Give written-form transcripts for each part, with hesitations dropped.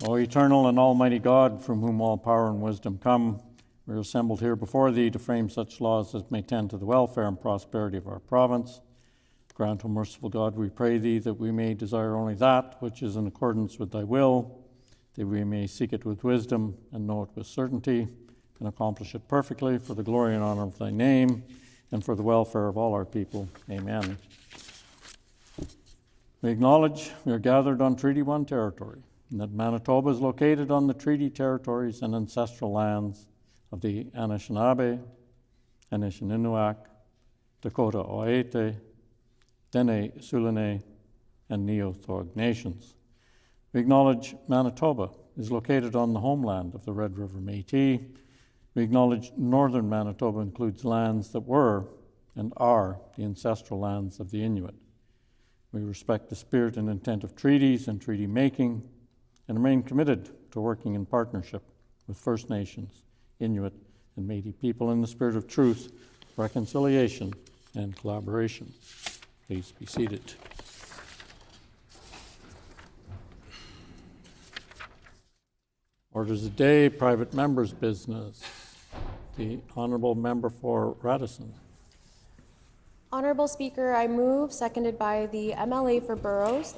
O eternal and almighty God, from whom all power and wisdom come, we are assembled here before thee to frame such laws as may tend to the welfare and prosperity of our province. Grant, O merciful God, we pray thee, that we may desire only that which is in accordance with thy will, that we may seek it with wisdom and know it with certainty, and accomplish it perfectly for the glory and honor of thy name and for the welfare of all our people. Amen. We acknowledge we are gathered on Treaty 1 territory, and that Manitoba is located on the treaty territories and ancestral lands of the Anishinaabe, Anishinaabe, Dakota Oete, Dene Sulene, and Neothog nations. We acknowledge Manitoba is located on the homeland of the Red River Métis. We acknowledge northern Manitoba includes lands that were and are the ancestral lands of the Inuit. We respect the spirit and intent of treaties and treaty making, and remain committed to working in partnership with First Nations, Inuit, and Métis people in the spirit of truth, reconciliation, and collaboration. Please be seated. Orders of the day, private members' business. The Honourable Member for Radisson. Honourable Speaker, I move, seconded by the MLA for Burrows.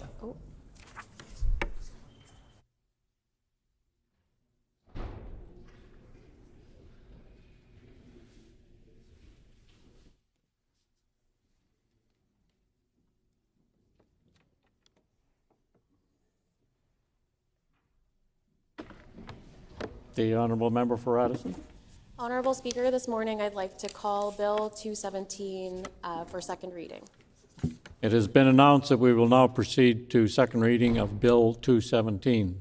The Honourable Member for Radisson. Honourable Speaker, this morning I'd like to call Bill 217 for second reading. It has been announced that we will now proceed to second reading of Bill 217.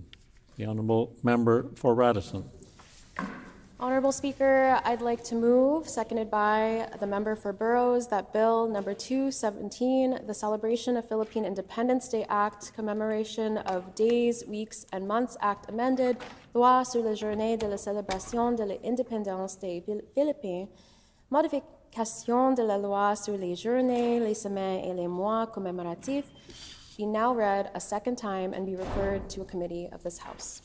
The Honourable Member for Radisson. Honourable Speaker, I'd like to move, seconded by the member for Burrows, that Bill number 217, the Celebration of Philippine Independence Day Act, Commemoration of Days, Weeks, and Months Act amended, Loi sur la journée de la célébration de l'indépendance des Philippines, modification de la loi sur les journées, les semaines, et les mois commémoratifs, be now read a second time and be referred to a committee of this House.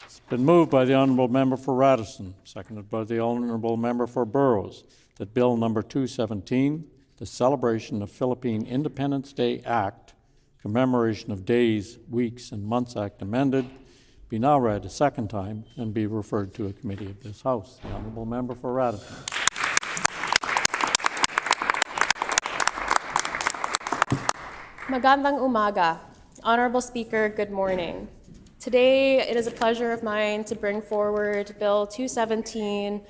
It's been moved by the Honourable Member for Radisson, seconded by the Honourable Member for Burrows, that Bill number 217, the Celebration of Philippine Independence Day Act, Commemoration of Days, Weeks, and Months Act amended, be now read a second time and be referred to a committee of this House. The Honourable Member for Radisson. Magandang umaga. Honourable Speaker, good morning. Today, it is a pleasure of mine to bring forward Bill 217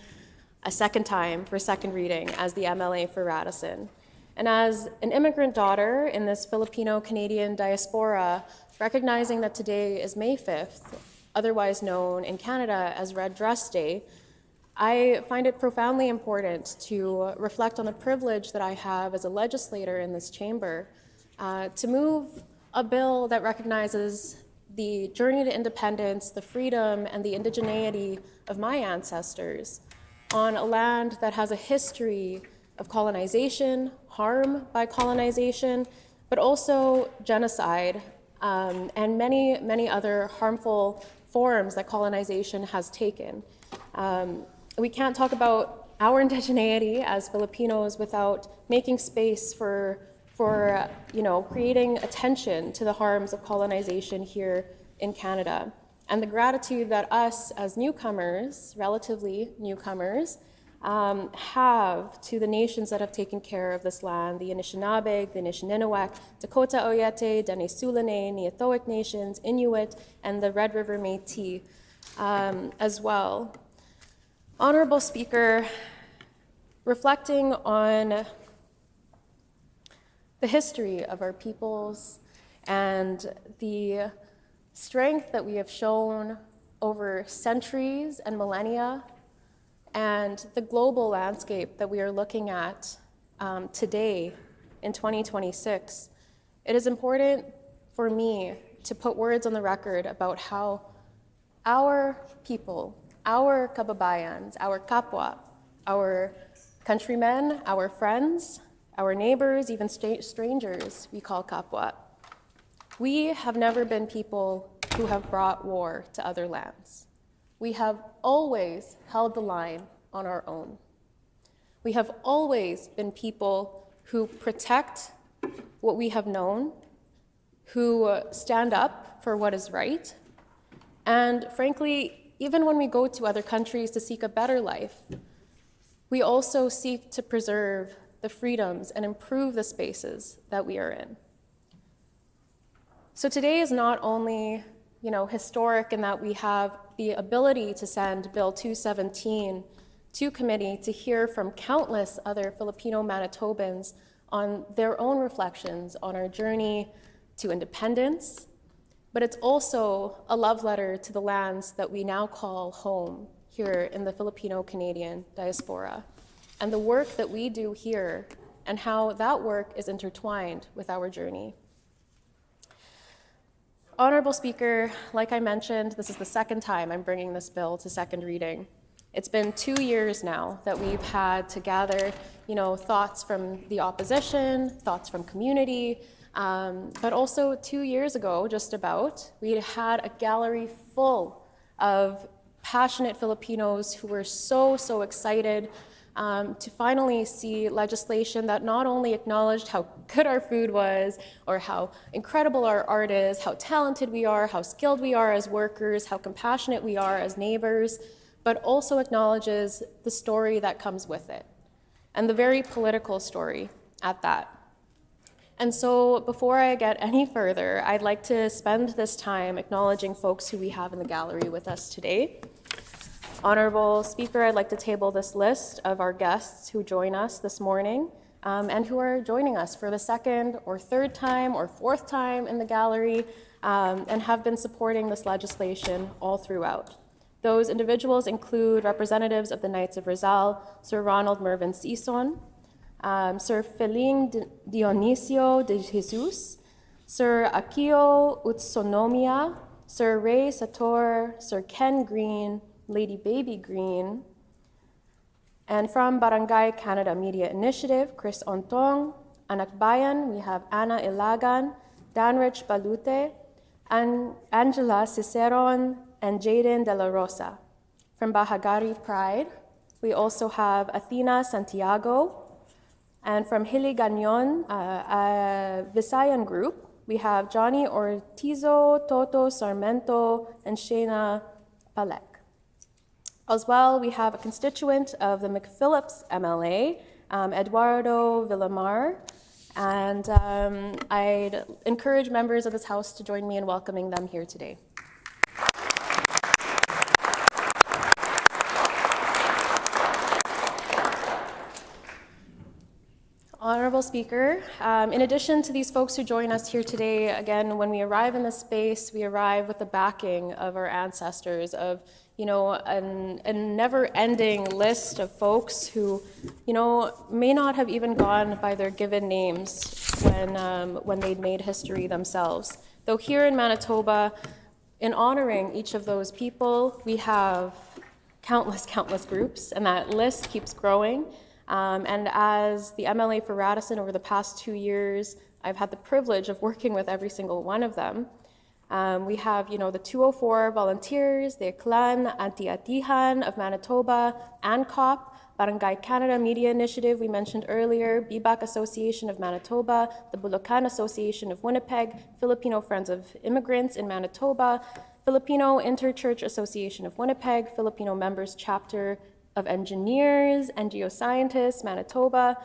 a second time for second reading as the MLA for Radisson. And as an immigrant daughter in this Filipino-Canadian diaspora, recognizing that today is May 5th, otherwise known in Canada as Red Dress Day, I find it profoundly important to reflect on the privilege that I have as a legislator in this chamber to move a bill that recognizes the journey to independence, the freedom, and the indigeneity of my ancestors on a land that has a history of colonization, harm by colonization, but also genocide and many, many other harmful forms that colonization has taken. We can't talk about our indigeneity as Filipinos without making space for creating attention to the harms of colonization here in Canada. And the gratitude that us as newcomers, relatively newcomers, have to the nations that have taken care of this land, the Anishinaabe, the Anishinaabe, Dakota Oete, Dene Sulene, Neothog nations, Inuit, and the Red River Métis as well. Honourable Speaker, reflecting on the history of our peoples and the strength that we have shown over centuries and millennia, and the global landscape that we are looking at today in 2026, it is important for me to put words on the record about how our people, our kababayans, our kapwa, our countrymen, our friends, our neighbors, even strangers we call kapwa. We have never been people who have brought war to other lands. We have always held the line on our own. We have always been people who protect what we have known, who stand up for what is right, and frankly, even when we go to other countries to seek a better life, we also seek to preserve the freedoms and improve the spaces that we are in. So today is not only, historic in that we have the ability to send Bill 217 to committee to hear from countless other Filipino Manitobans on their own reflections on our journey to independence, but it's also a love letter to the lands that we now call home here in the Filipino-Canadian diaspora, and the work that we do here and how that work is intertwined with our journey. Honorable Speaker, like I mentioned, this is the second time I'm bringing this bill to second reading. It's been 2 years now that we've had to gather, thoughts from the opposition, thoughts from community, but also 2 years ago, just about, we had a gallery full of passionate Filipinos who were so excited to finally see legislation that not only acknowledged how good our food was, or how incredible our art is, how talented we are, how skilled we are as workers, how compassionate we are as neighbors, but also acknowledges the story that comes with it, and the very political story at that. And so before I get any further, I'd like to spend this time acknowledging folks who we have in the gallery with us today. Honorable Speaker, I'd like to table this list of our guests who join us this morning and who are joining us for the second or third time or fourth time in the gallery and have been supporting this legislation all throughout. Those individuals include representatives of the Knights of Rizal, Sir Ronald Mervyn Sison, Sir Feling Dionisio de Jesus, Sir Akio Utsonomia, Sir Ray Sator, Sir Ken Green, Lady Baby Green, and from Barangay Canada Media Initiative, Chris Ontong. Anak Bayan, we have Anna Ilagan, Danrich Balute, and Angela Ciceron, and Jaden De La Rosa. From Bahagari Pride, we also have Athena Santiago, and from Hiliganyon, a Visayan group, we have Johnny Ortizo, Toto Sarmento, and Shayna Palek. As well, we have a constituent of the McPhillips MLA, Eduardo Villamar, and I'd encourage members of this House to join me in welcoming them here today. Honorable Speaker, in addition to these folks who join us here today, again, when we arrive in this space, we arrive with the backing of our ancestors, of a never-ending list of folks who, may not have even gone by their given names when they'd made history themselves. Though here in Manitoba, in honoring each of those people, we have countless groups, and that list keeps growing. And as the MLA for Radisson over the past 2 years, I've had the privilege of working with every single one of them. We have, the 204 volunteers, the Clan Anti-Atihan of Manitoba, ANCOP, Barangay Canada Media Initiative we mentioned earlier, BIBAC Association of Manitoba, the Bulacan Association of Winnipeg, Filipino Friends of Immigrants in Manitoba, Filipino Interchurch Association of Winnipeg, Filipino Members Chapter of Engineers and Geoscientists, Manitoba,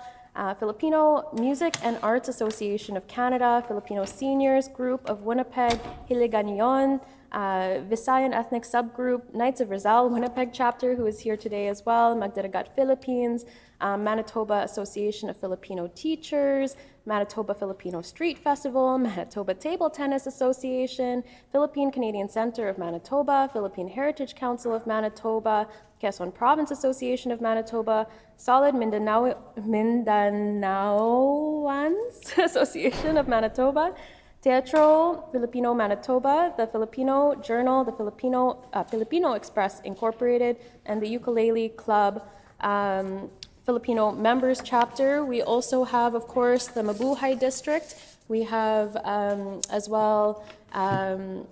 Filipino Music and Arts Association of Canada, Filipino Seniors Group of Winnipeg, Hiliganyon, Visayan Ethnic Subgroup, Knights of Rizal, Winnipeg Chapter, who is here today as well, Magdaragat Philippines, Manitoba Association of Filipino Teachers, Manitoba Filipino Street Festival, Manitoba Table Tennis Association, Philippine Canadian Centre of Manitoba, Philippine Heritage Council of Manitoba, Quezon Province Association of Manitoba, Solid Mindanaoans Association of Manitoba, Teatro Filipino Manitoba, the Filipino Journal, the Filipino Express Incorporated, and the Ukulele Club Filipino Members Chapter. We also have, of course, the Mabuhay District. We have as well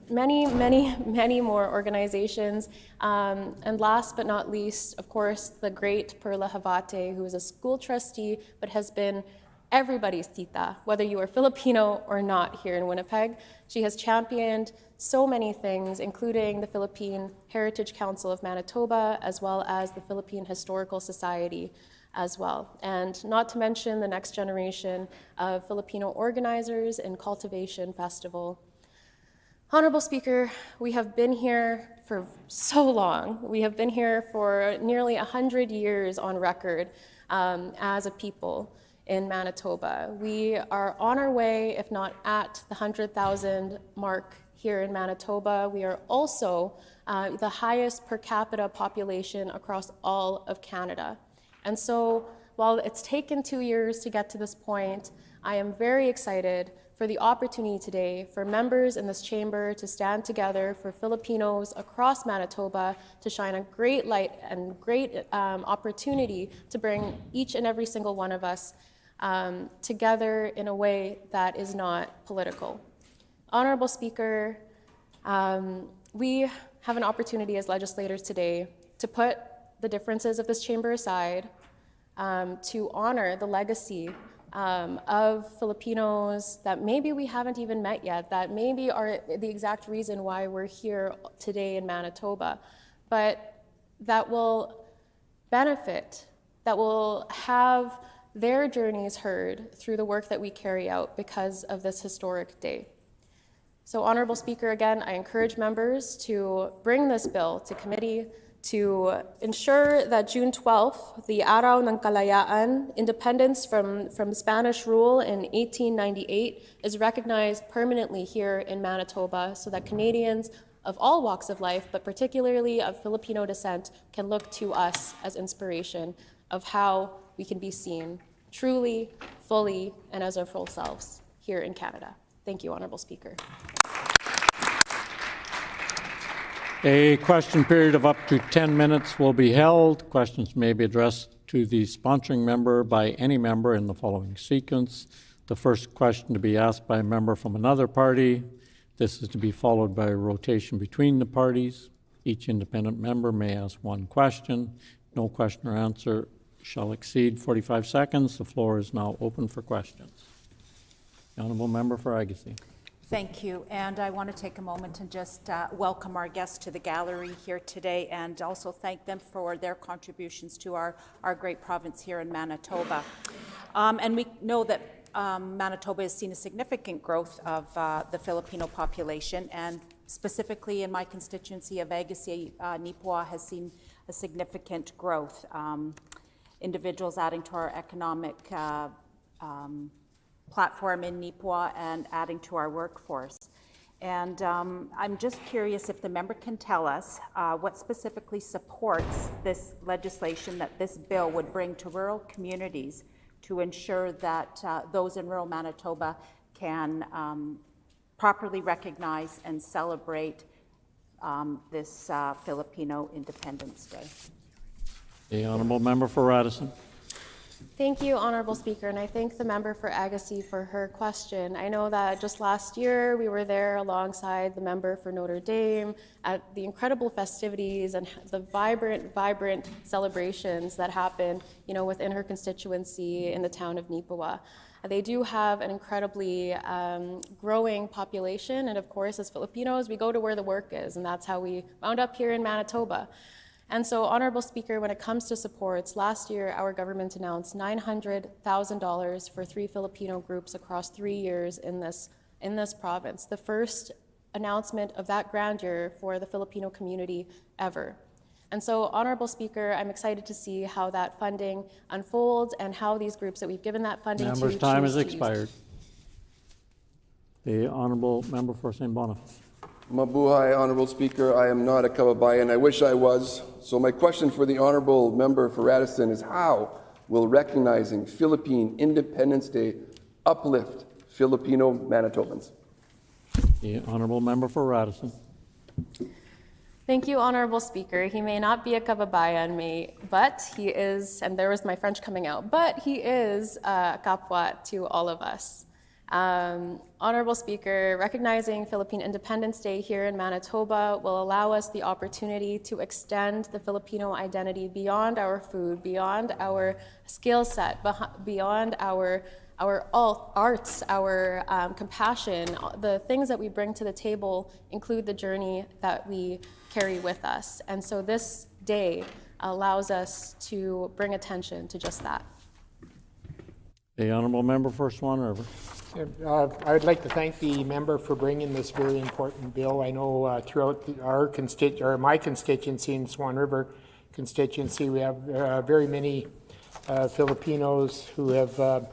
many more organizations. And last but not least, of course, the great Perla Havate, who is a school trustee but has been everybody's tita, whether you are Filipino or not here in Winnipeg. She has championed so many things, including the Philippine Heritage Council of Manitoba, as well as the Philippine Historical Society as well. And not to mention the next generation of Filipino organizers in Cultivation Festival. Honorable Speaker, we have been here for so long. We have been here for nearly 100 years on record as a people in Manitoba. We are on our way, if not at the 100,000 mark here in Manitoba. We are also the highest per capita population across all of Canada. And so while it's taken 2 years to get to this point, I am very excited for the opportunity today for members in this chamber to stand together for Filipinos across Manitoba to shine a great light and great opportunity to bring each and every single one of us together in a way that is not political. Honorable Speaker, we have an opportunity as legislators today to put the differences of this chamber aside, to honor the legacy of Filipinos that maybe we haven't even met yet, that maybe are the exact reason why we're here today in Manitoba, but that will benefit, that will have their journeys heard through the work that we carry out because of this historic day. So, Honorable Speaker, again, I encourage members to bring this bill to committee to ensure that June 12th, the Araw ng Kalayaan, independence from Spanish rule in 1898, is recognized permanently here in Manitoba so that Canadians of all walks of life, but particularly of Filipino descent, can look to us as inspiration of how we can be seen truly, fully, and as our full selves here in Canada. Thank you, Honorable Speaker. A question period of up to 10 minutes will be held. Questions may be addressed to the sponsoring member by any member in the following sequence. The first question to be asked by a member from another party. This is to be followed by a rotation between the parties. Each independent member may ask one question. No question or answer shall exceed 45 seconds. The floor is now open for questions. The Honourable Member for Agassiz. Thank you, and I want to take a moment and just welcome our guests to the gallery here today and also thank them for their contributions to our great province here in Manitoba. And we know that Manitoba has seen a significant growth of the Filipino population, and specifically in my constituency of Agassiz, Nipawin has seen a significant growth. Individuals adding to our economic platform in Nipawin and adding to our workforce. And I'm just curious if the member can tell us what specifically supports this legislation that this bill would bring to rural communities to ensure that those in rural Manitoba can properly recognize and celebrate this Filipino Independence Day. The Honourable Member for Radisson. Thank you, Honourable Speaker, and I thank the member for Agassiz for her question. I know that just last year we were there alongside the member for Notre Dame at the incredible festivities and the vibrant celebrations that happen, within her constituency in the town of Nipawin. They do have an incredibly growing population, and of course, as Filipinos, we go to where the work is, and that's how we wound up here in Manitoba. And so, Honourable Speaker, when it comes to supports, last year our government announced $900,000 for 3 Filipino groups across 3 years in this province, the first announcement of that grandeur for the Filipino community ever. And so, Honourable Speaker, I'm excited to see how that funding unfolds and how these groups that we've given that funding to Member's time has expired. The Honourable Member for St. Boniface. Mabuhay, Honourable Speaker. I am not a kababayan. I wish I was. So my question for the Honourable Member for Radisson is, how will recognizing Philippine Independence Day uplift Filipino Manitobans? The honourable member for Radisson. Thank you, Honourable Speaker. He may not be a Kababayan, but he is, and there was my French coming out, but he is kapwa to all of us. Honourable Speaker, recognizing Philippine Independence Day here in Manitoba will allow us the opportunity to extend the Filipino identity beyond our food, beyond our skill set, beyond our arts, our compassion. The things that we bring to the table include the journey that we carry with us. And so this day allows us to bring attention to just that. The honourable member for Swan River. I would like to thank the member for bringing this very important bill. I know throughout my constituency in Swan River constituency, we have very many Filipinos who have,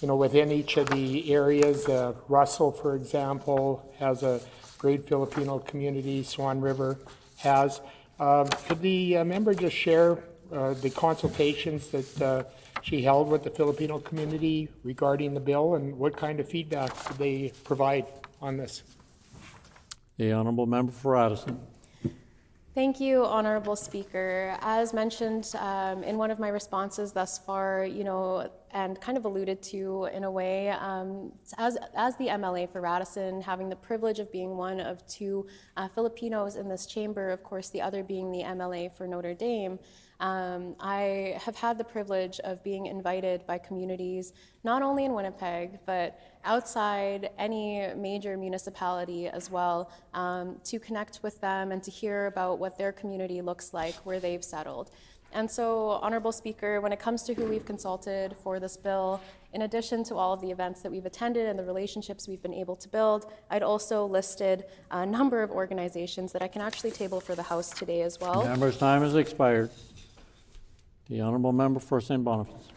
within each of the areas. Russell, for example, has a great Filipino community. Swan River has. Could the member just share the consultations that she held with the Filipino community regarding the bill, and what kind of feedback did they provide on this? The honourable member for Radisson. Thank you, Honourable Speaker. As mentioned in one of my responses thus far, and kind of alluded to in a way, as the MLA for Radisson, having the privilege of being one of two Filipinos in this chamber, of course the other being the MLA for Notre Dame, I have had the privilege of being invited by communities, not only in Winnipeg, but outside any major municipality as well, to connect with them and to hear about what their community looks like, where they've settled. And so, Honourable Speaker, when it comes to who we've consulted for this bill, in addition to all of the events that we've attended and the relationships we've been able to build, I'd also listed a number of organizations that I can actually table for the House today as well. The member's time has expired. The honourable member for St. Boniface.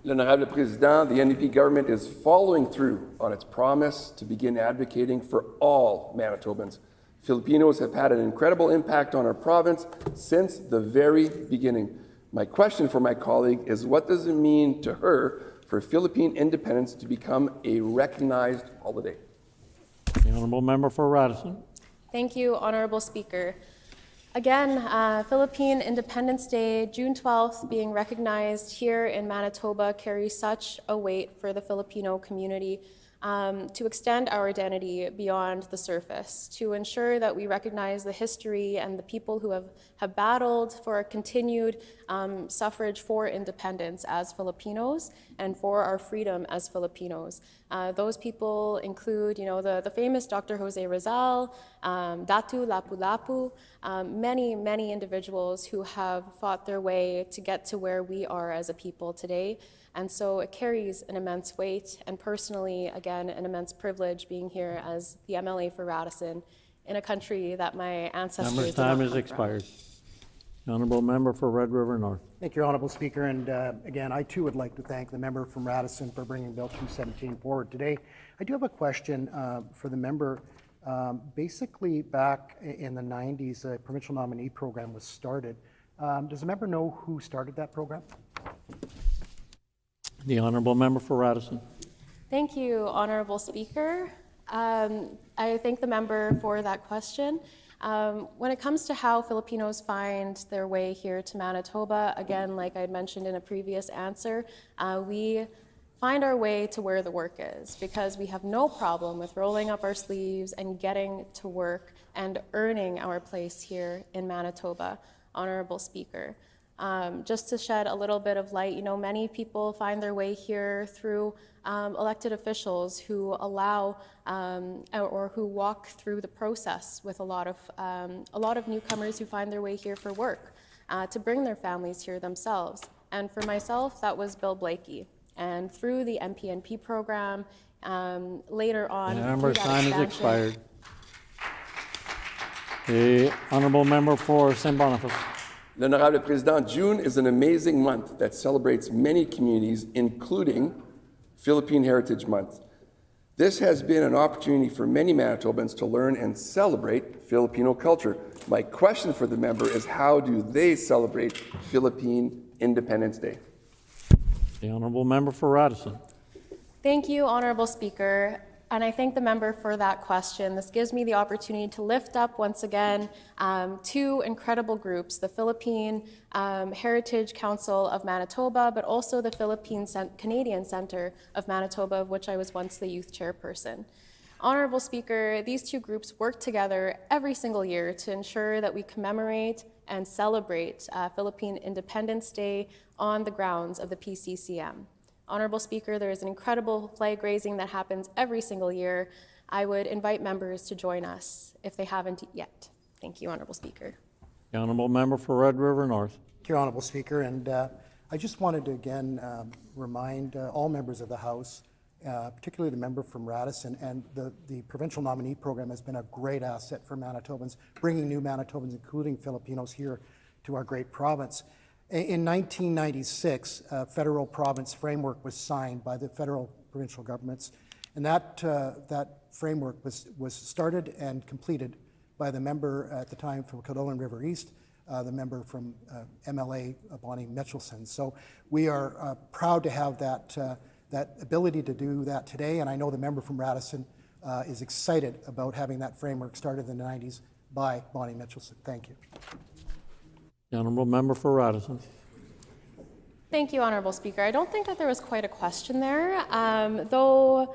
L'Honorable Président, the NDP government is following through on its promise to begin advocating for all Manitobans. Filipinos have had an incredible impact on our province since the very beginning. My question for my colleague is, what does it mean to her for Philippine independence to become a recognized holiday? The honourable member for Radisson. Thank you, Honourable Speaker. Again, Philippine Independence Day, June 12th, being recognized here in Manitoba carries such a weight for the Filipino community to extend our identity beyond the surface, to ensure that we recognize the history and the people who have battled for a continued suffrage for independence as Filipinos and for our freedom as Filipinos. Those people include, the famous Dr. Jose Rizal, Datu Lapu-Lapu, many individuals who have fought their way to get to where we are as a people today. And so it carries an immense weight, and personally, again, an immense privilege being here as the MLA for Radisson in a country that my ancestors Member's time has expired. The honourable member for Red River North. Thank you, Honourable Speaker. And again, I too would like to thank the member from Radisson for bringing Bill 217 forward today. I do have a question for the member. Basically, back in the 90s, a provincial nominee program was started. Does the member know who started that program? The honourable member for Radisson. Thank you, Honourable Speaker. I thank the member for that question. When it comes to how Filipinos find their way here to Manitoba, again, like I mentioned in a previous answer, we find our way to where the work is, because we have no problem with rolling up our sleeves and getting to work and earning our place here in Manitoba, Honourable Speaker. Just to shed a little bit of light, many people find their way here through elected officials who allow or who walk through the process with a lot of newcomers who find their way here for work, to bring their families here themselves. And for myself, that was Bill Blakey. And through the MPNP program, later on, The member's time has expired. The honourable member for St. Boniface. L'Honorable Président, June is an amazing month that celebrates many communities, including Philippine Heritage Month. This has been an opportunity for many Manitobans to learn and celebrate Filipino culture. My question for the member is, how do they celebrate Philippine Independence Day? The honourable member for Radisson. Thank you, Honourable Speaker. And I thank the member for that question. This gives me the opportunity to lift up once again two incredible groups, the Philippine Heritage Council of Manitoba, but also the Canadian Centre of Manitoba, of which I was once the youth chairperson. Honorable Speaker, these two groups work together every single year to ensure that we commemorate and celebrate Philippine Independence Day on the grounds of the PCCM. Honorable Speaker, there is an incredible flag raising that happens every single year. I would invite members to join us if they haven't yet. Thank you, Honorable Speaker. The honourable member for Red River North. Thank you, Honourable Speaker. And I just wanted to again remind all members of the House, particularly the member from Radisson, and the provincial nominee program has been a great asset for Manitobans, bringing new Manitobans, including Filipinos, here to our great province. In 1996, a federal province framework was signed by the federal provincial governments, and that framework was started and completed by the member at the time from Kildonan River East, the member from MLA Bonnie Mitchelson. So we are proud to have that ability to do that today, and I know the member from Radisson is excited about having that framework started in the 90s by Bonnie Mitchelson. Thank you. The honourable member for Radisson. Thank you, Honourable Speaker. I don't think that there was quite a question there, though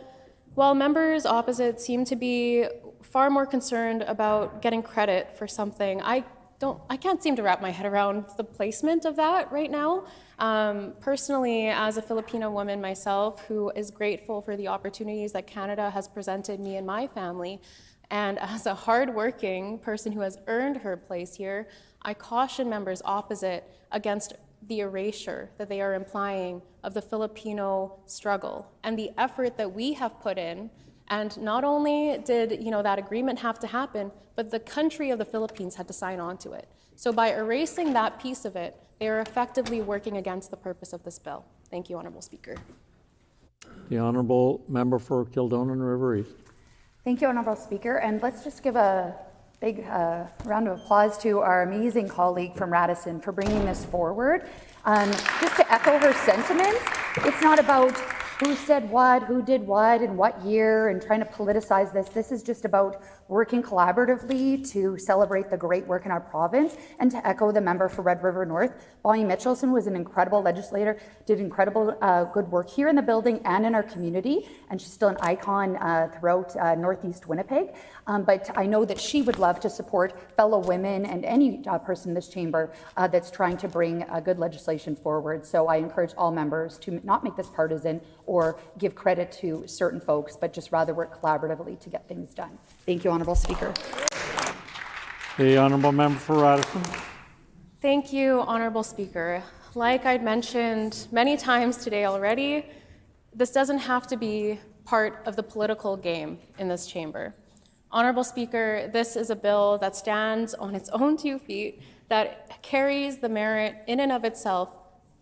while members opposite seem to be far more concerned about getting credit for something, I can't seem to wrap my head around the placement of that right now. Personally, as a Filipino woman myself who is grateful for the opportunities that Canada has presented me and my family, and as a hardworking person who has earned her place here, I caution members opposite against the erasure that they are implying of the Filipino struggle and the effort that we have put in. And not only did that agreement have to happen, but the country of the Philippines had to sign on to it. So by erasing that piece of it, they are effectively working against the purpose of this bill. Thank you, Honourable Speaker. The honourable member for Kildonan River East. Thank you, Honourable Speaker. And let's just give a big round of applause to our amazing colleague from Radisson for bringing this forward. Just to echo her sentiments, it's not about who said what, who did what, in what year, and trying to politicize this. This is just about working collaboratively to celebrate the great work in our province. And to echo the member for Red River North, Bonnie Mitchelson was an incredible legislator, did incredible good work here in the building and in our community, and she's still an icon throughout Northeast Winnipeg. But I know that she would love to support fellow women and any person in this chamber that's trying to bring good legislation forward. So I encourage all members to not make this partisan or give credit to certain folks, but just rather work collaboratively to get things done. Thank you, Honourable Speaker. The honourable member for Radisson. Thank you, Honourable Speaker. Like I'd mentioned many times today already, this doesn't have to be part of the political game in this chamber. Honourable Speaker, this is a bill that stands on its own 2 feet, that carries the merit in and of itself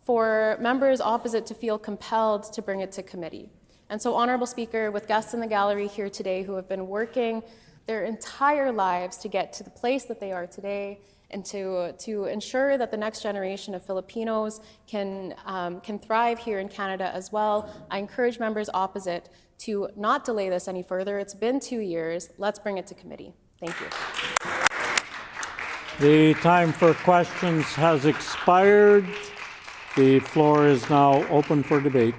for members opposite to feel compelled to bring it to committee. And so, Honourable Speaker, with guests in the gallery here today who have been working their entire lives to get to the place that they are today and to ensure that the next generation of Filipinos can thrive here in Canada as well, I encourage members opposite to not delay this any further. It's been 2 years. Let's bring it to committee. Thank you. The time for questions has expired. The floor is now open for debate.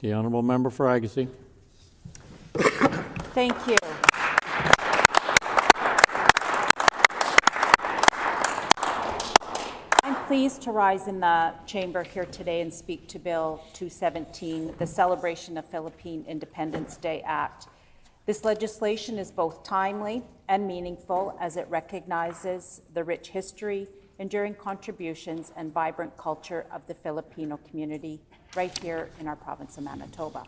The honourable member for Agassiz. Thank you. I'm pleased to rise in the chamber here today and speak to Bill 217, the Celebration of Philippine Independence Day Act. This legislation is both timely and meaningful as it recognizes the rich history, enduring contributions, and vibrant culture of the Filipino community right here in our province of Manitoba.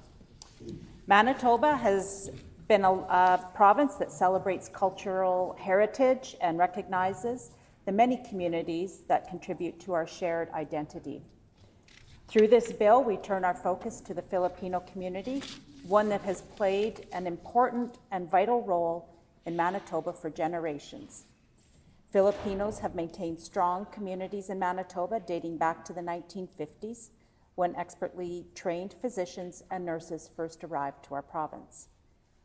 Manitoba has been a province that celebrates cultural heritage and recognizes the many communities that contribute to our shared identity. Through this bill, we turn our focus to the Filipino community, one that has played an important and vital role in Manitoba for generations. Filipinos have maintained strong communities in Manitoba dating back to the 1950s, when expertly trained physicians and nurses first arrived to our province.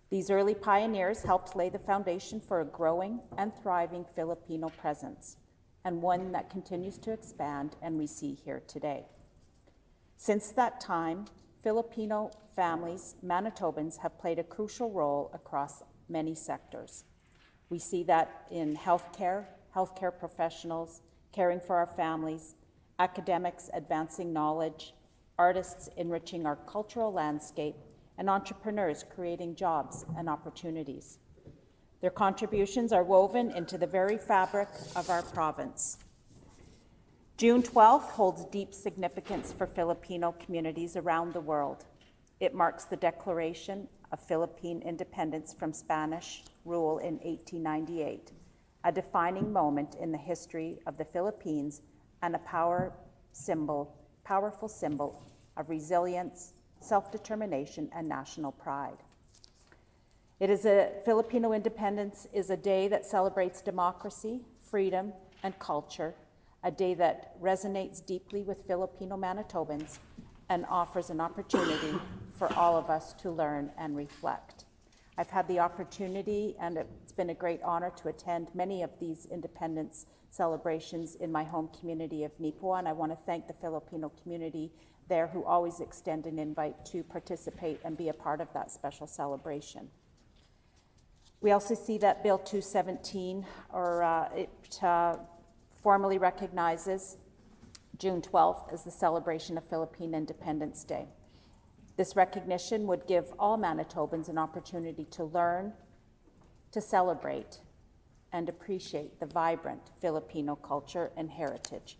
These early pioneers helped lay the foundation for a growing and thriving Filipino presence, and one that continues to expand and we see here today. Since that time, Filipino families, Manitobans, have played a crucial role across many sectors. We see that in healthcare professionals, caring for our families, academics advancing knowledge, artists enriching our cultural landscape, and entrepreneurs creating jobs and opportunities. Their contributions are woven into the very fabric of our province. June 12th holds deep significance for Filipino communities around the world. It marks the declaration of Philippine independence from Spanish rule in 1898, a defining moment in the history of the Philippines and a powerful symbol of resilience, self-determination, and national pride. Filipino independence is a day that celebrates democracy, freedom, and culture, a day that resonates deeply with Filipino Manitobans and offers an opportunity for all of us to learn and reflect. I've had the opportunity, and it's been a great honor to attend many of these independence celebrations in my home community of Nipua, and I want to thank the Filipino community there who always extend an invite to participate and be a part of that special celebration. We also see that Bill 217, formally recognizes June 12th as the celebration of Philippine Independence Day. This recognition would give all Manitobans an opportunity to learn, to celebrate, and appreciate the vibrant Filipino culture and heritage.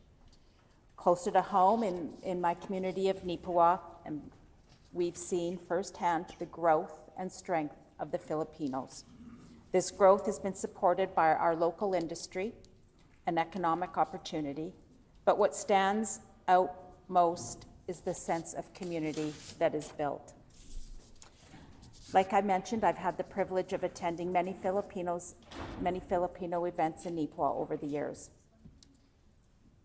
Closer to home in my community of Nipua, and we've seen firsthand the growth and strength of the Filipinos. This growth has been supported by our local industry and economic opportunity, but what stands out most is the sense of community that is built. Like I mentioned, I've had the privilege of attending many Filipino events in Nipua over the years.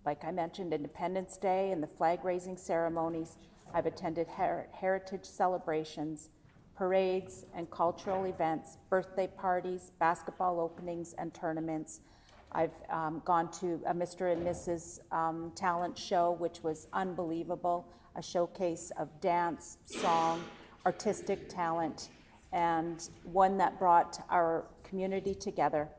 Like I mentioned, Independence Day and the flag-raising ceremonies. I've attended heritage celebrations, parades and cultural events, birthday parties, basketball openings and tournaments. I've gone to a Mr. and Mrs. Talent show, which was unbelievable, a showcase of dance, song, artistic talent, and one that brought our community together.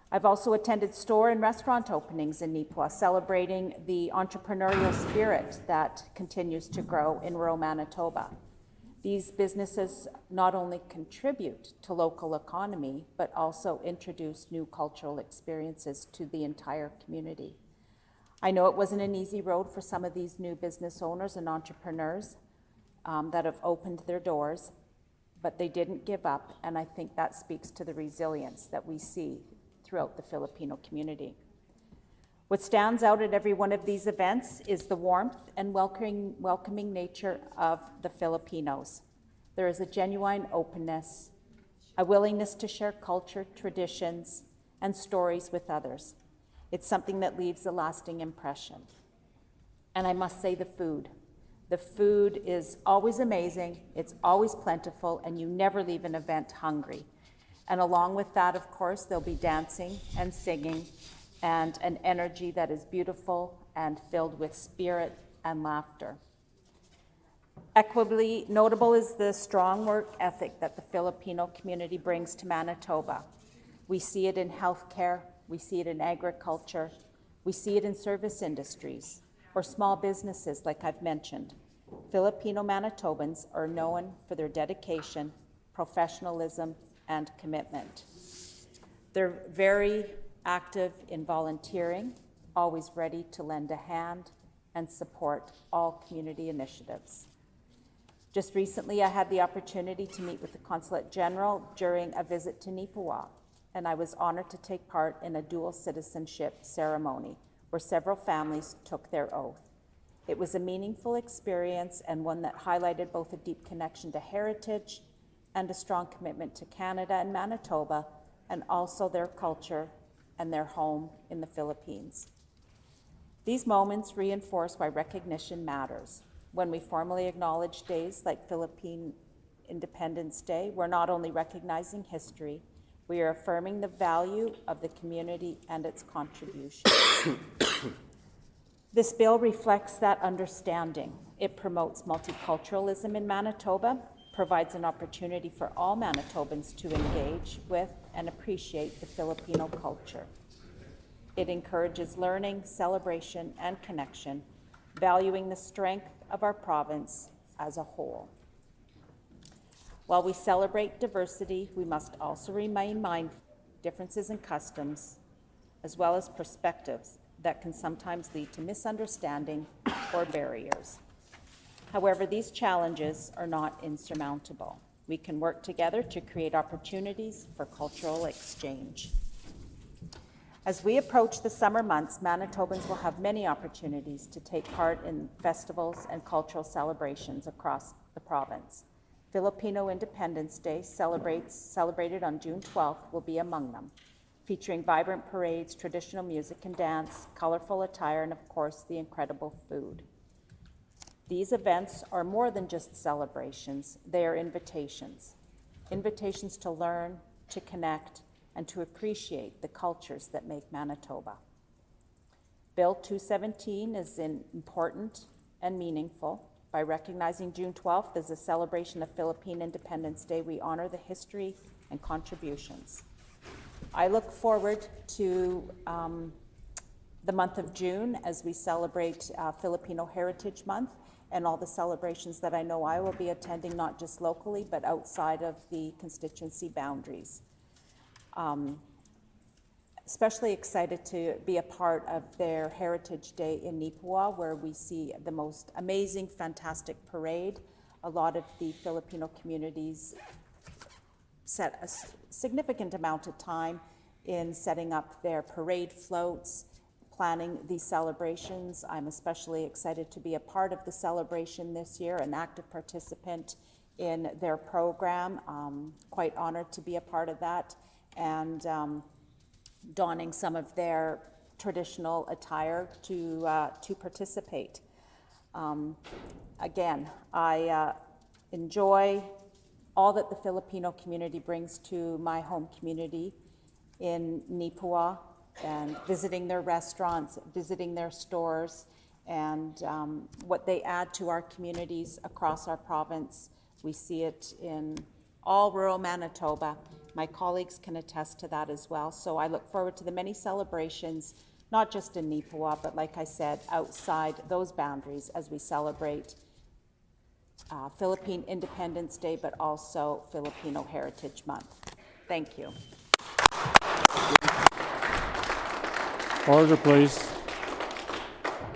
I've also attended store and restaurant openings in Nipua, celebrating the entrepreneurial spirit that continues to grow in rural Manitoba. These businesses not only contribute to local economy, but also introduce new cultural experiences to the entire community. I know it wasn't an easy road for some of these new business owners and entrepreneurs that have opened their doors, but they didn't give up, and I think that speaks to the resilience that we see throughout the Filipino community. What stands out at every one of these events is the warmth and welcoming nature of the Filipinos. There is a genuine openness, a willingness to share culture, traditions, and stories with others. It's something that leaves a lasting impression. And I must say the food. The food is always amazing, it's always plentiful, and you never leave an event hungry. And along with that, of course, there'll be dancing and singing and an energy that is beautiful and filled with spirit and laughter. Equally notable is the strong work ethic that the Filipino community brings to Manitoba. We see it in healthcare, we see it in agriculture, we see it in service industries or small businesses like I've mentioned. Filipino Manitobans are known for their dedication, professionalism, and commitment. They're very active in volunteering, always ready to lend a hand and support all community initiatives. Just recently, I had the opportunity to meet with the Consulate General during a visit to Nipua, and I was honored to take part in a dual citizenship ceremony where several families took their oath. It was a meaningful experience and one that highlighted both a deep connection to heritage and a strong commitment to Canada and Manitoba, and also their culture and their home in the Philippines. These moments reinforce why recognition matters. When we formally acknowledge days like Philippine Independence Day, we're not only recognizing history, we are affirming the value of the community and its contribution. This bill reflects that understanding. It promotes multiculturalism in Manitoba, provides an opportunity for all Manitobans to engage with and appreciate the Filipino culture. It encourages learning, celebration, and connection, valuing the strength of our province as a whole. While we celebrate diversity, we must also remain mindful of differences in customs, as well as perspectives that can sometimes lead to misunderstanding or barriers. However, these challenges are not insurmountable. We can work together to create opportunities for cultural exchange. As we approach the summer months, Manitobans will have many opportunities to take part in festivals and cultural celebrations across the province. Filipino Independence Day, celebrated on June 12th, will be among them, featuring vibrant parades, traditional music and dance, colorful attire, and of course, the incredible food. These events are more than just celebrations, they are invitations. Invitations to learn, to connect, and to appreciate the cultures that make Manitoba. Bill 217 is important and meaningful. By recognizing June 12th as a celebration of Philippine Independence Day, we honor the history and contributions. I look forward to the month of June as we celebrate Filipino Heritage Month and all the celebrations that I know I will be attending, not just locally, but outside of the constituency boundaries. Especially excited to be a part of their Heritage Day in Nipua, where we see the most amazing, fantastic parade. A lot of the Filipino communities set a significant amount of time in setting up their parade floats, planning these celebrations. I'm especially excited to be a part of the celebration this year, an active participant in their program. Quite honored to be a part of that, and donning some of their traditional attire to participate. Again, I enjoy all that the Filipino community brings to my home community in Nipua, and visiting their restaurants, visiting their stores, and what they add to our communities across our province. We see it in all rural Manitoba. My colleagues can attest to that as well. So I look forward to the many celebrations, not just in Nipua, but like I said, outside those boundaries as we celebrate Philippine Independence Day, but also Filipino Heritage Month. Thank you. Order, please.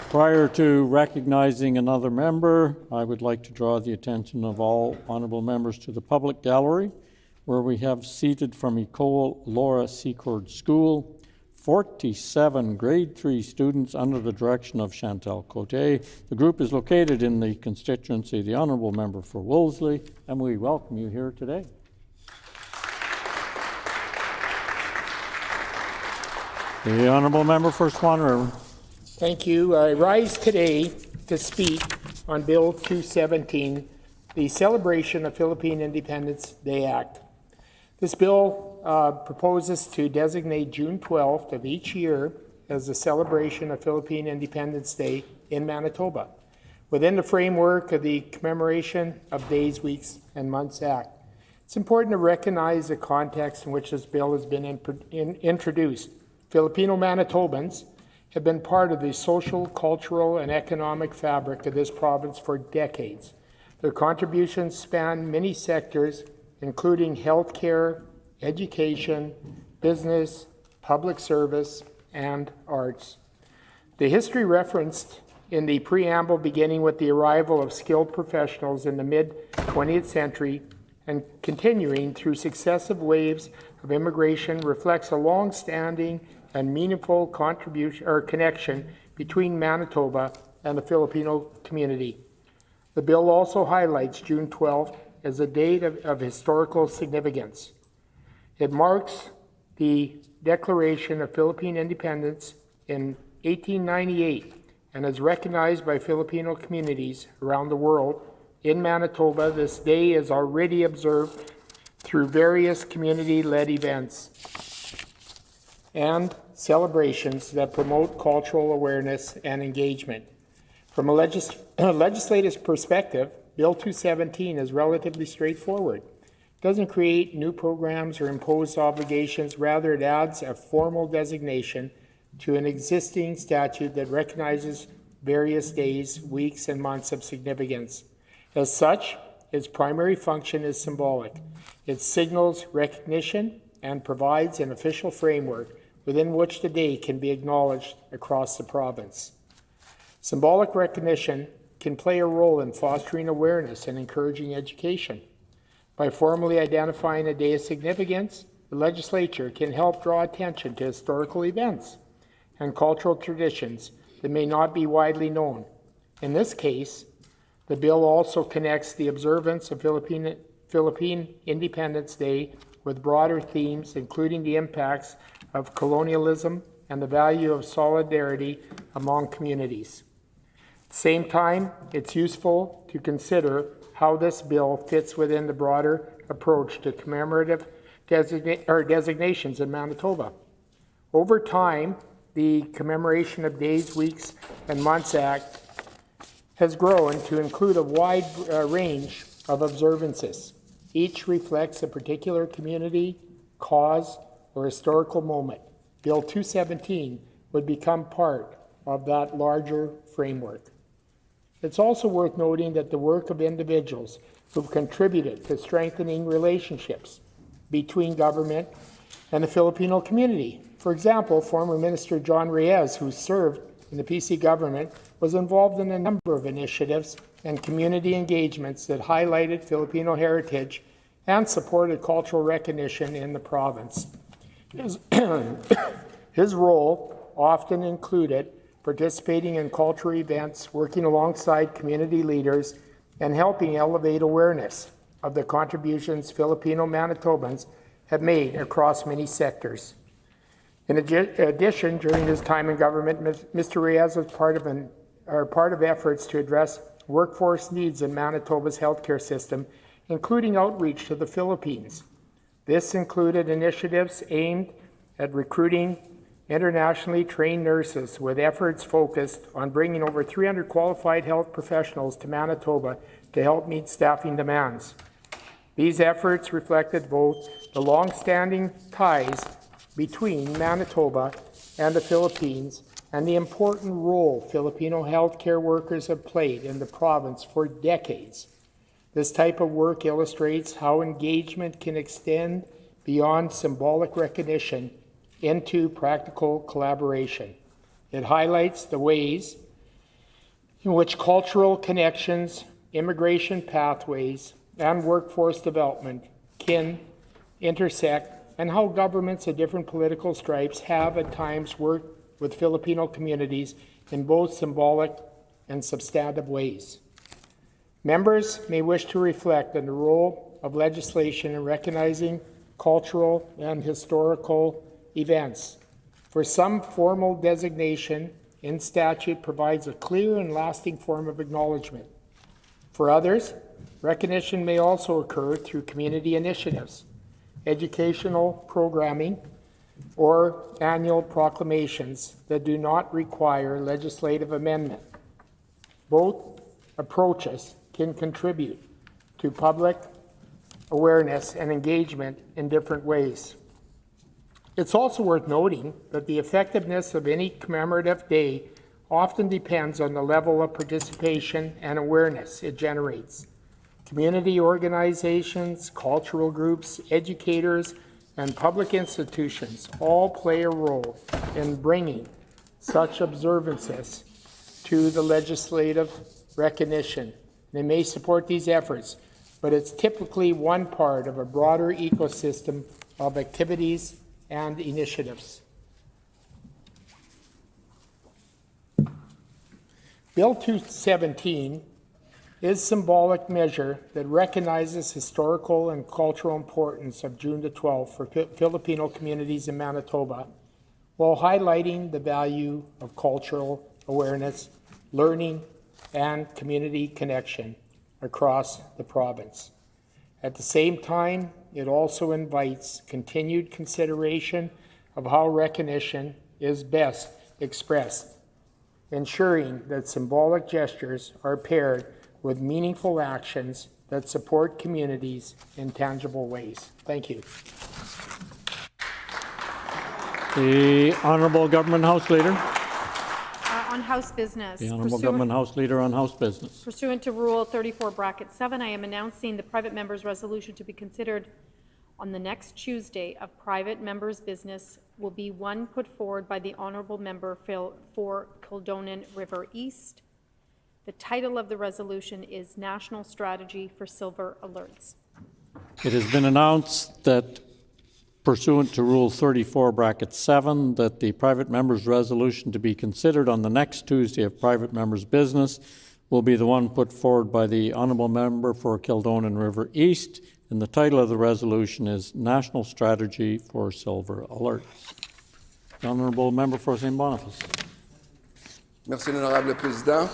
Prior to recognizing another member, I would like to draw the attention of all honourable members to the public gallery, where we have seated from Ecole Laura Secord School 47 grade 3 students under the direction of Chantal Cote. The group is located in the constituency of the honourable member for Wolseley, and we welcome you here today. The honourable member for Swan River. Thank you. I rise today to speak on Bill 217, the celebration of Philippine Independence Day Act. This bill proposes to designate June 12th of each year as the celebration of Philippine Independence Day in Manitoba, within the framework of the Commemoration of Days, Weeks, and Months Act. It's important to recognize the context in which this bill has been introduced. Filipino Manitobans have been part of the social, cultural, and economic fabric of this province for decades. Their contributions span many sectors, including healthcare, education, business, public service, and arts. The history referenced in the preamble, beginning with the arrival of skilled professionals in the mid-20th century and continuing through successive waves of immigration, reflects a long-standing and meaningful contribution or connection between Manitoba and the Filipino community. The bill also highlights June 12th as a date of historical significance. It marks the declaration of Philippine independence in 1898 and is recognized by Filipino communities around the world. In Manitoba, this day is already observed through various community-led events and celebrations that promote cultural awareness and engagement. From a legislative perspective, Bill 217 is relatively straightforward. It doesn't create new programs or impose obligations. Rather, it adds a formal designation to an existing statute that recognizes various days, weeks, and months of significance. As such, its primary function is symbolic. It signals recognition and provides an official framework within which the day can be acknowledged across the province. Symbolic recognition can play a role in fostering awareness and encouraging education. By formally identifying a day of significance, the legislature can help draw attention to historical events and cultural traditions that may not be widely known. In this case, the bill also connects the observance of Philippine Independence Day with broader themes, including the impacts of colonialism and the value of solidarity among communities. At the same time, it's useful to consider how this bill fits within the broader approach to commemorative designations in Manitoba. Over time, the Commemoration of Days, Weeks, and Months Act has grown to include a wide range of observances. Each reflects a particular community, cause, or historical moment. Bill 217 would become part of that larger framework. It's also worth noting that the work of individuals who've contributed to strengthening relationships between government and the Filipino community. For example, former Minister John Reyes, who served in the PC government, was involved in a number of initiatives and community engagements that highlighted Filipino heritage and supported cultural recognition in the province. His role often included participating in cultural events, working alongside community leaders, and helping elevate awareness of the contributions Filipino Manitobans have made across many sectors. In addition, during his time in government, Mr. Reyes was part of efforts to address workforce needs in Manitoba's healthcare system, including outreach to the Philippines. This included initiatives aimed at recruiting internationally trained nurses, with efforts focused on bringing over 300 qualified health professionals to Manitoba to help meet staffing demands. These efforts reflected both the long-standing ties between Manitoba and the Philippines and the important role Filipino healthcare workers have played in the province for decades. This type of work illustrates how engagement can extend beyond symbolic recognition into practical collaboration. It highlights the ways in which cultural connections, immigration pathways, and workforce development can intersect, and how governments of different political stripes have at times worked with Filipino communities in both symbolic and substantive ways. Members may wish to reflect on the role of legislation in recognizing cultural and historical events. For some, formal designation in statute provides a clear and lasting form of acknowledgement. For others, recognition may also occur through community initiatives, educational programming, or annual proclamations that do not require legislative amendment. Both approaches can contribute to public awareness and engagement in different ways. It's also worth noting that the effectiveness of any commemorative day often depends on the level of participation and awareness it generates. Community organizations, cultural groups, educators, and public institutions all play a role in bringing such observances to the legislative recognition. They may support these efforts, but it's typically one part of a broader ecosystem of activities and initiatives. Bill 217 is a symbolic measure that recognizes historical and cultural importance of June the 12th for Filipino communities in Manitoba, while highlighting the value of cultural awareness learning, and community connection across the province. At the same time, it also invites continued consideration of how recognition is best expressed, ensuring that symbolic gestures are paired with meaningful actions that support communities in tangible ways. Thank you. The Honourable Government House Leader. On House business. The Honourable Government House Leader on House business. Pursuant to Rule 34(7), I am announcing the private member's resolution to be considered on the next Tuesday of private members' business will be one put forward by the Honourable Member for Kildonan River East. The title of the resolution is National Strategy for Silver Alerts. It has been announced that pursuant to Rule 34(7), that the private member's resolution to be considered on the next Tuesday of private members' business will be the one put forward by the Honourable Member for Kildonan River East, and the title of the resolution is National Strategy for Silver Alerts. The Honourable Member for St. Boniface. Merci, l'honorable président.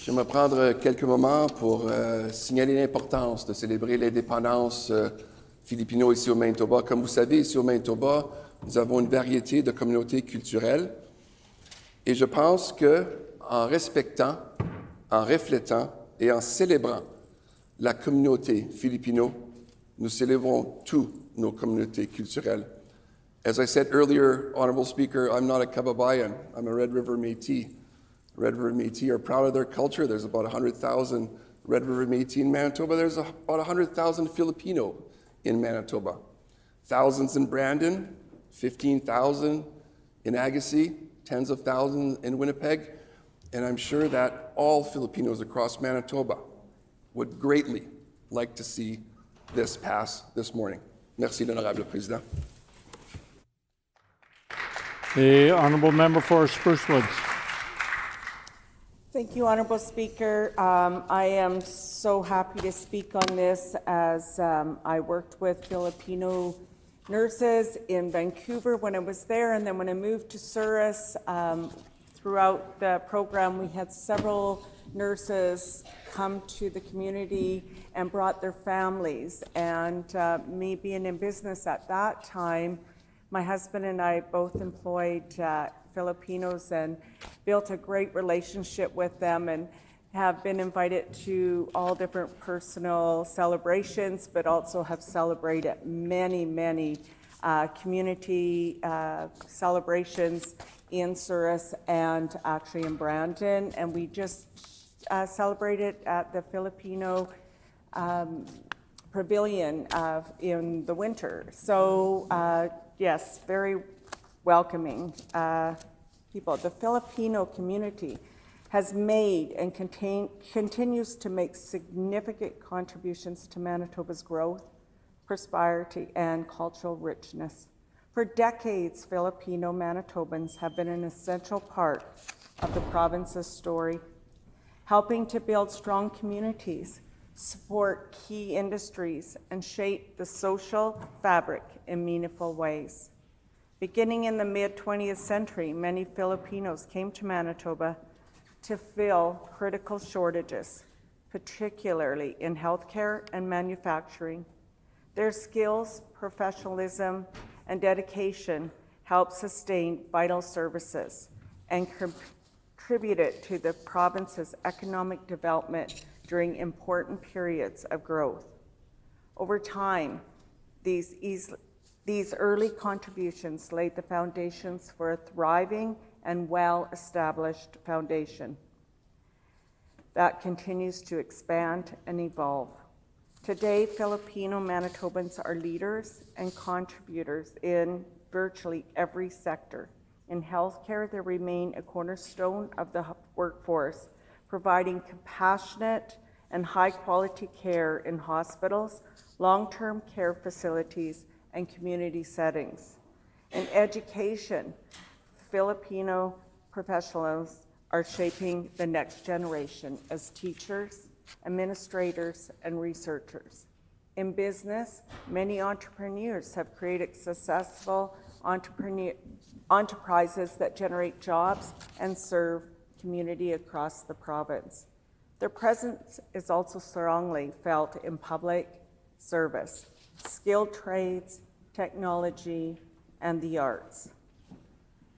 J'aimerais prendre quelques moments pour signaler l'importance de célébrer l'indépendance philippino ici au Manitoba. Comme vous savez, ici au Manitoba, nous avons une variété de communautés culturelles. Et je pense qu'en respectant, en reflétant et en célébrant la communauté philippino, nous célébrons toutes nos communautés culturelles. As I said earlier, Honourable Speaker, I'm not a Kababayan, I'm a Red River Métis. Red River Métis are proud of their culture. There's about 100,000 Red River Métis in Manitoba. There's about 100,000 Filipino in Manitoba. Thousands in Brandon, 15,000 in Agassiz, tens of thousands in Winnipeg. And I'm sure that all Filipinos across Manitoba would greatly like to see this pass this morning. Merci, l'honorable président. The Honourable Member for Spruce Woods. Thank you, Honourable Speaker. I am so happy to speak on this as I worked with Filipino nurses in Vancouver when I was there, and then when I moved to Souris, throughout the program we had several nurses come to the community and brought their families. And me being in business at that time, my husband and I both employed Filipinos and built a great relationship with them and have been invited to all different personal celebrations, but also have celebrated many community celebrations in Souris and actually in Brandon. And we just celebrated at the Filipino pavilion in the winter. So yes, very welcoming people. The Filipino community has made and continues to make significant contributions to Manitoba's growth, prosperity, and cultural richness. For decades, Filipino Manitobans have been an essential part of the province's story, helping to build strong communities, support key industries, and shape the social fabric in meaningful ways. Beginning in the mid-20th century, many Filipinos came to Manitoba to fill critical shortages, particularly in healthcare and manufacturing. Their skills, professionalism, and dedication helped sustain vital services and contributed to the province's economic development during important periods of growth. Over time, these early contributions laid the foundations for a thriving and well-established foundation that continues to expand and evolve. Today, Filipino Manitobans are leaders and contributors in virtually every sector. In healthcare, they remain a cornerstone of the workforce, providing compassionate and high-quality care in hospitals, long-term care facilities, and community settings. In education, Filipino professionals are shaping the next generation as teachers, administrators, and researchers. In business, many entrepreneurs have created successful enterprises that generate jobs and serve community across the province. Their presence is also strongly felt in public service, skilled trades, technology, and the arts.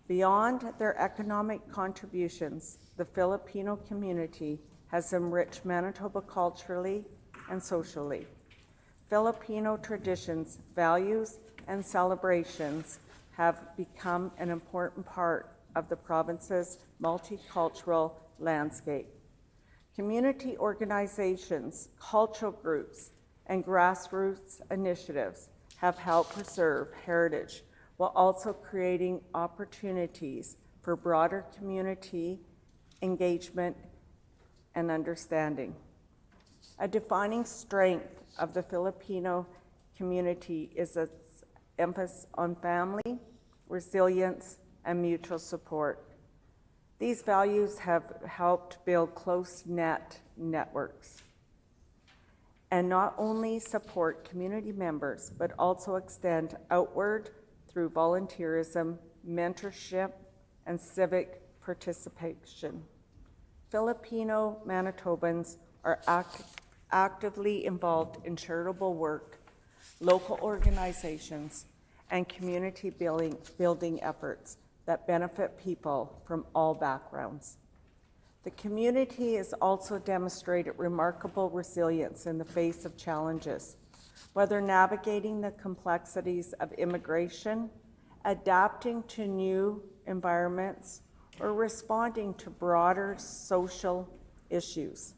Beyond their economic contributions, the Filipino community has enriched Manitoba culturally and socially. Filipino traditions, values, and celebrations have become an important part of the province's multicultural landscape. Community organizations, cultural groups, and grassroots initiatives have helped preserve heritage while also creating opportunities for broader community engagement and understanding. A defining strength of the Filipino community is its emphasis on family, resilience, and mutual support. These values have helped build close-knit networks and not only support community members, but also extend outward through volunteerism, mentorship, and civic participation. Filipino Manitobans are actively involved in charitable work, local organizations, and community building efforts that benefit people from all backgrounds. The community has also demonstrated remarkable resilience in the face of challenges, whether navigating the complexities of immigration, adapting to new environments, or responding to broader social issues.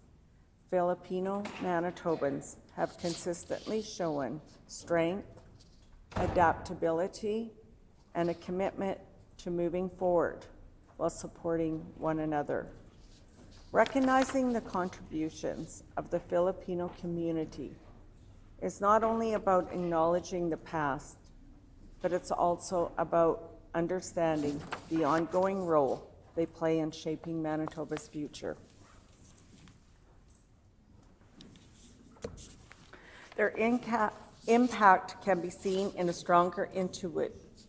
Filipino Manitobans have consistently shown strength, adaptability, and a commitment to moving forward while supporting one another. Recognizing the contributions of the Filipino community is not only about acknowledging the past, but it's also about understanding the ongoing role they play in shaping Manitoba's future. Their impact can be seen in a stronger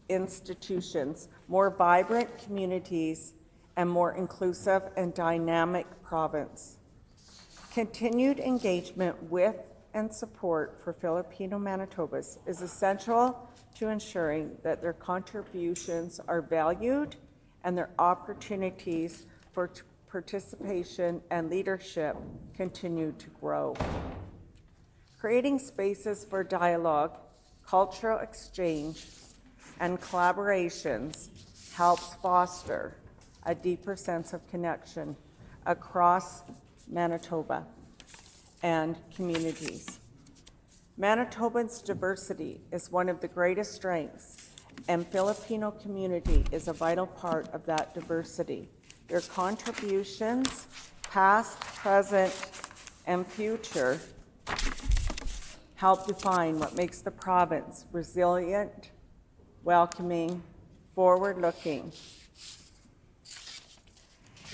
institutions, more vibrant communities, and more inclusive and dynamic province. Continued engagement with and support for Filipino Manitobans is essential to ensuring that their contributions are valued and their opportunities for participation and leadership continue to grow. Creating spaces for dialogue, cultural exchange, and collaborations helps foster a deeper sense of connection across Manitoba and communities. Manitobans' diversity is one of the greatest strengths, and Filipino community is a vital part of that diversity. Their contributions, past, present, and future, help define what makes the province resilient, welcoming, forward-looking.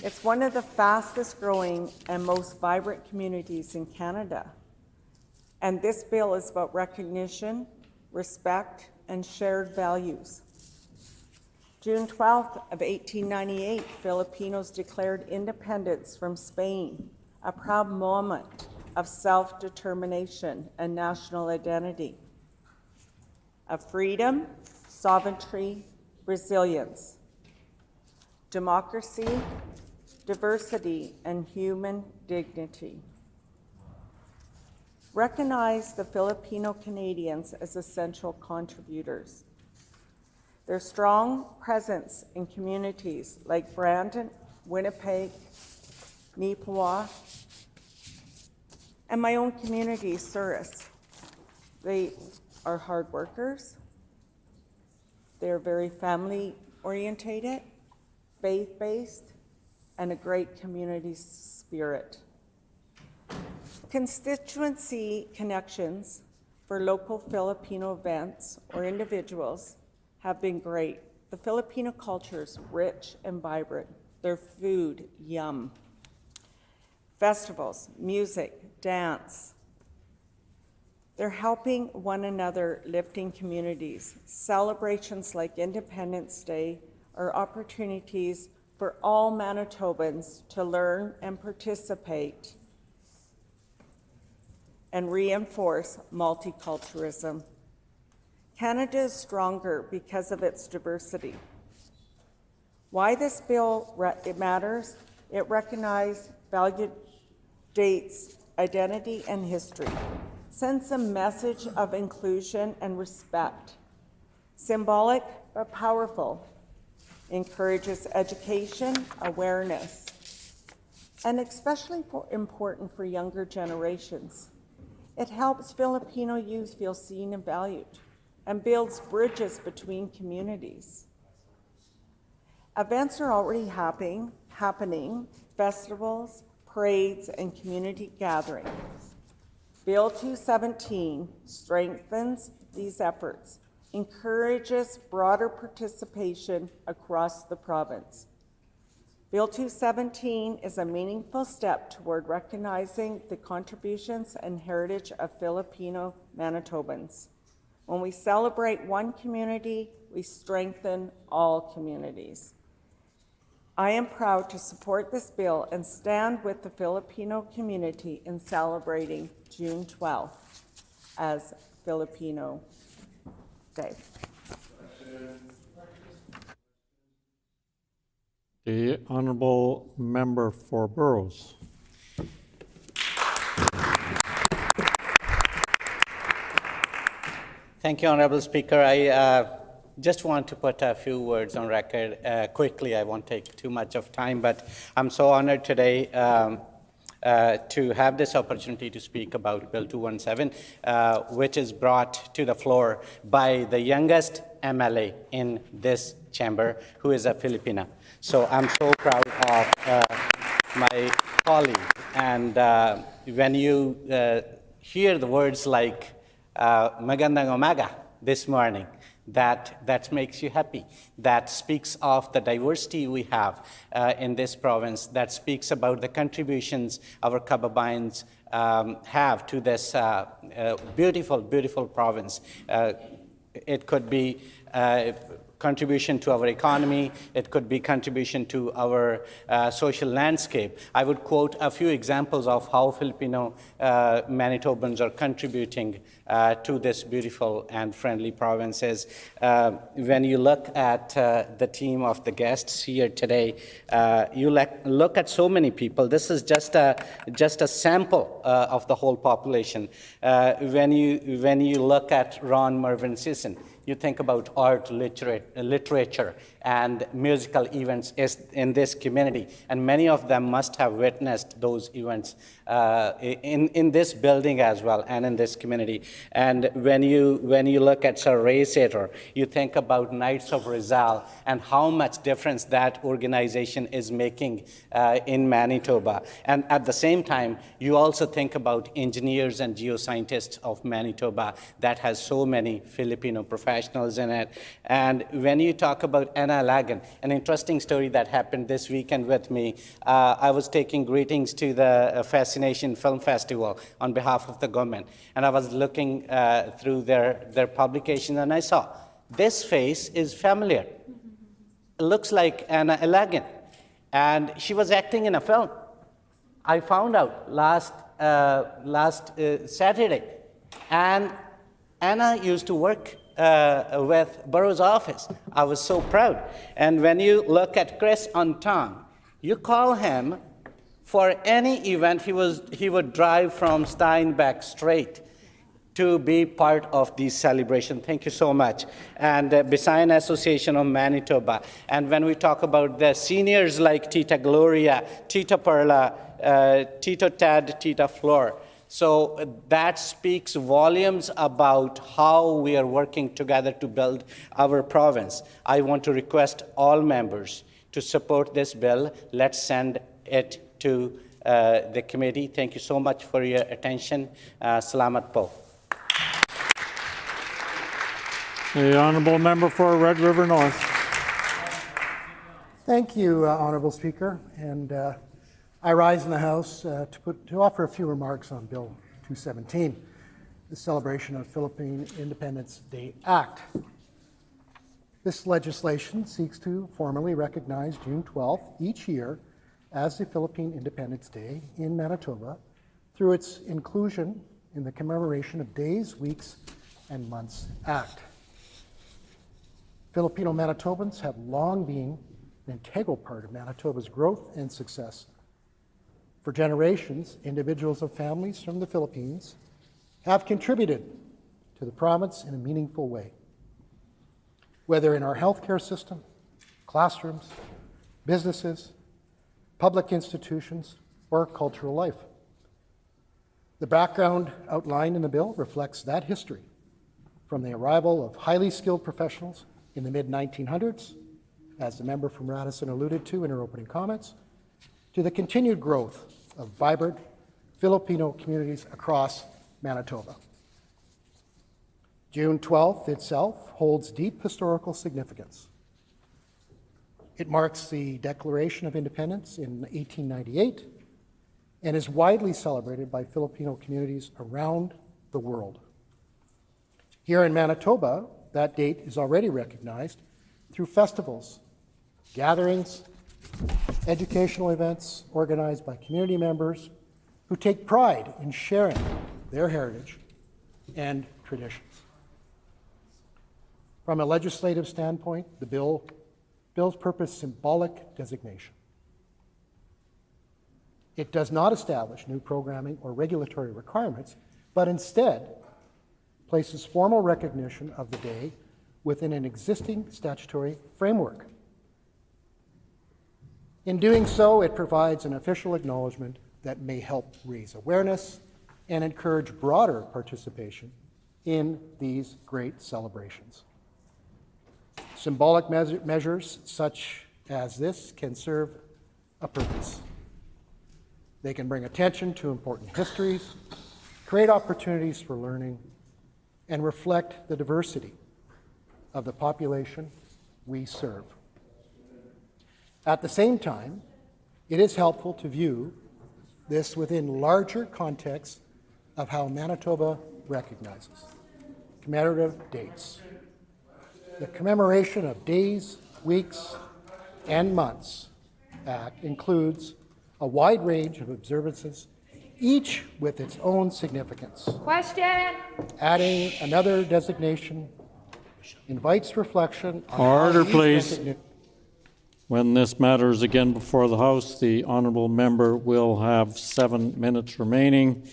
It's one of the fastest growing and most vibrant communities in Canada. And this bill is about recognition, respect, and shared values. June 12th of 1898, Filipinos declared independence from Spain, a proud moment of self-determination and national identity, of freedom, sovereignty, resilience, democracy, diversity, and human dignity. Recognize the Filipino Canadians as essential contributors. Their strong presence in communities like Brandon, Winnipeg, Nipawa, and my own community, Souris. They are hard workers. They're very family-orientated, faith-based, and a great community spirit. Constituency connections for local Filipino events or individuals have been great. The Filipino culture is rich and vibrant. Their food, yum. Festivals, music, dance. They're helping one another, lifting communities. Celebrations like Independence Day are opportunities for all Manitobans to learn and participate and reinforce multiculturalism. Canada is stronger because of its diversity. Why this bill matters? It recognizes, validates identity and history, sends a message of inclusion and respect, symbolic but powerful, encourages education, awareness, and especially important for younger generations. It helps Filipino youth feel seen and valued and builds bridges between communities. Events are already happening, festivals, parades, and community gatherings. Bill 217 strengthens these efforts, encourages broader participation across the province. Bill 217 is a meaningful step toward recognizing the contributions and heritage of Filipino Manitobans. When we celebrate one community, we strengthen all communities. I am proud to support this bill and stand with the Filipino community in celebrating June 12th as Filipino Day. The Honourable Member for Burrows. Thank you, Honourable Speaker. I just want to put a few words on record quickly. I won't take too much of time, but I'm so honored today to have this opportunity to speak about Bill 217, which is brought to the floor by the youngest MLA in this chamber, who is a Filipina. So I'm so proud of my colleague. And when you hear the words like magandang umaga this morning, that makes you happy. That speaks of the diversity we have in this province, that speaks about the contributions our Kababayans have to this beautiful, beautiful province. It could be contribution to our economy, it could be contribution to our social landscape. I would quote a few examples of how Filipino Manitobans are contributing to this beautiful and friendly provinces. When you look at the team of the guests here today, you look at so many people. This is just a sample of the whole population. When you look at Ron Mervyn Sisson, you think about art, literature, and musical events in this community, and many of them must have witnessed those events in this building as well, and in this community. And when you look at Sir Ray Sater, you think about Knights of Rizal and how much difference that organization is making in Manitoba. And at the same time, you also think about engineers and geoscientists of Manitoba that has so many Filipino professionals in it. And when you talk about Anna Lagan, an interesting story that happened this weekend with me, I was taking greetings to the Fascination Film Festival on behalf of the government, and I was looking through their publication, and I saw this face is familiar. It looks like Anna Lagan, and she was acting in a film. I found out last Saturday, and Anna used to work with Burroughs' office. I was so proud. And when you look at Chris Anton, you call him for any event, he would drive from Steinbach straight to be part of this celebration. Thank you so much. And Bisayan Association of Manitoba. And when we talk about the seniors like Tita Gloria, Tita Perla, Tito Tad, Tita Flor. So that speaks volumes about how we are working together to build our province. I want to request all members to support this bill. Let's send it to the committee. Thank you so much for your attention. Salamat po. The Honourable Member for Red River North. Thank you, Honourable Speaker. And I rise in the House to offer a few remarks on Bill 217, the celebration of Philippine Independence Day Act. This legislation seeks to formally recognize June 12th each year as the Philippine Independence Day in Manitoba through its inclusion in the Commemoration of Days, Weeks, and Months Act. Filipino Manitobans have long been an integral part of Manitoba's growth and success. For generations, individuals and families from the Philippines have contributed to the province in a meaningful way, whether in our healthcare system, classrooms, businesses, public institutions, or cultural life. The background outlined in the bill reflects that history, from the arrival of highly skilled professionals in the mid-1900s, as the member from Radisson alluded to in her opening comments, to the continued growth of vibrant Filipino communities across Manitoba. June 12th itself holds deep historical significance. It marks the Declaration of Independence in 1898 and is widely celebrated by Filipino communities around the world. Here in Manitoba, that date is already recognized through festivals, gatherings, educational events organized by community members who take pride in sharing their heritage and traditions. From a legislative standpoint, the bill's purpose symbolic designation. It does not establish new programming or regulatory requirements, but instead places formal recognition of the day within an existing statutory framework. In doing so, it provides an official acknowledgement that may help raise awareness and encourage broader participation in these great celebrations. Symbolic measures such as this can serve a purpose. They can bring attention to important histories, create opportunities for learning, and reflect the diversity of the population we serve. At the same time, it is helpful to view this within larger context of how Manitoba recognizes commemorative dates. The Commemoration of Days, Weeks, and Months Act includes a wide range of observances, each with its own significance. Question. Adding another designation invites reflection on Order, how these please. When this matter is again before the House, the honourable member will have 7 minutes remaining.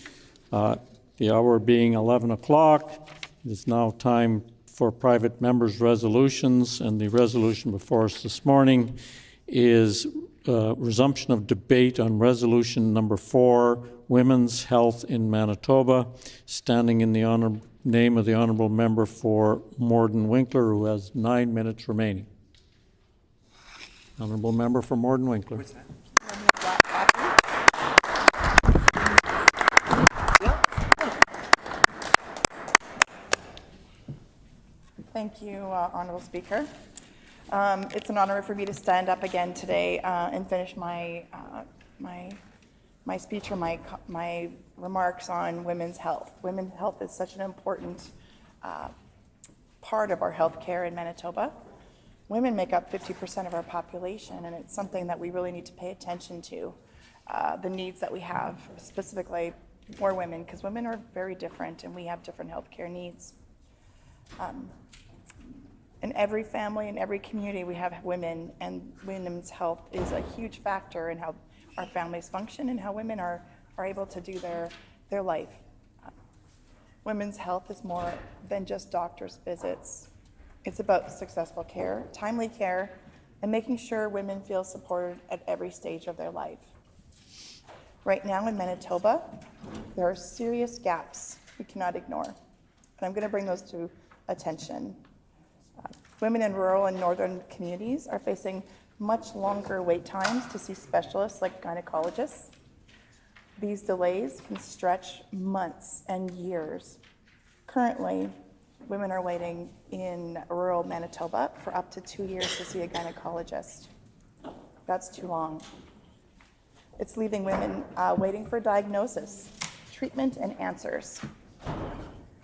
The hour being 11 o'clock, it is now time for private members' resolutions, and the resolution before us this morning is resumption of debate on resolution number 4, Women's Health in Manitoba. Standing in the name of the honourable member for Morden Winkler, who has 9 minutes remaining. Honourable member for Morden Winkler. Thank you, Honourable Speaker. It's an honour for me to stand up again today and finish my speech or my remarks on women's health. Women's health is such an important part of our health care in Manitoba. Women make up 50% of our population, and it's something that we really need to pay attention to, the needs that we have, specifically for women, because women are very different and we have different health care needs. In every family, in every community, we have women, and women's health is a huge factor in how our families function and how women are able to do their life. Women's health is more than just doctor's visits. It's about successful care, timely care, and making sure women feel supported at every stage of their life. Right now in Manitoba, there are serious gaps we cannot ignore, and I'm going to bring those to attention. Women in rural and northern communities are facing much longer wait times to see specialists like gynecologists. These delays can stretch months and years. Currently, women are waiting in rural Manitoba for up to 2 years to see a gynecologist. That's too long. It's leaving women waiting for diagnosis, treatment, and answers.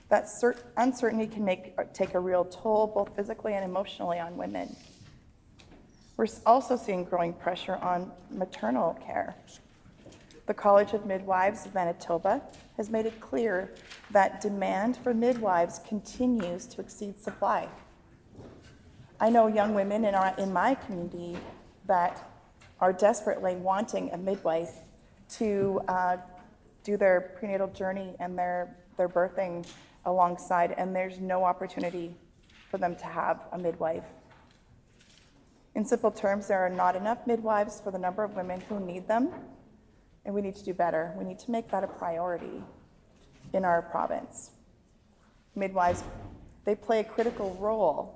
That uncertainty can take a real toll, both physically and emotionally, on women. We're also seeing growing pressure on maternal care. The College of Midwives of Manitoba has made it clear that demand for midwives continues to exceed supply. I know young women in my community that are desperately wanting a midwife to do their prenatal journey and their birthing alongside, and there's no opportunity for them to have a midwife. In simple terms, there are not enough midwives for the number of women who need them, and we need to do better. We need to make that a priority in our province. Midwives, they play a critical role.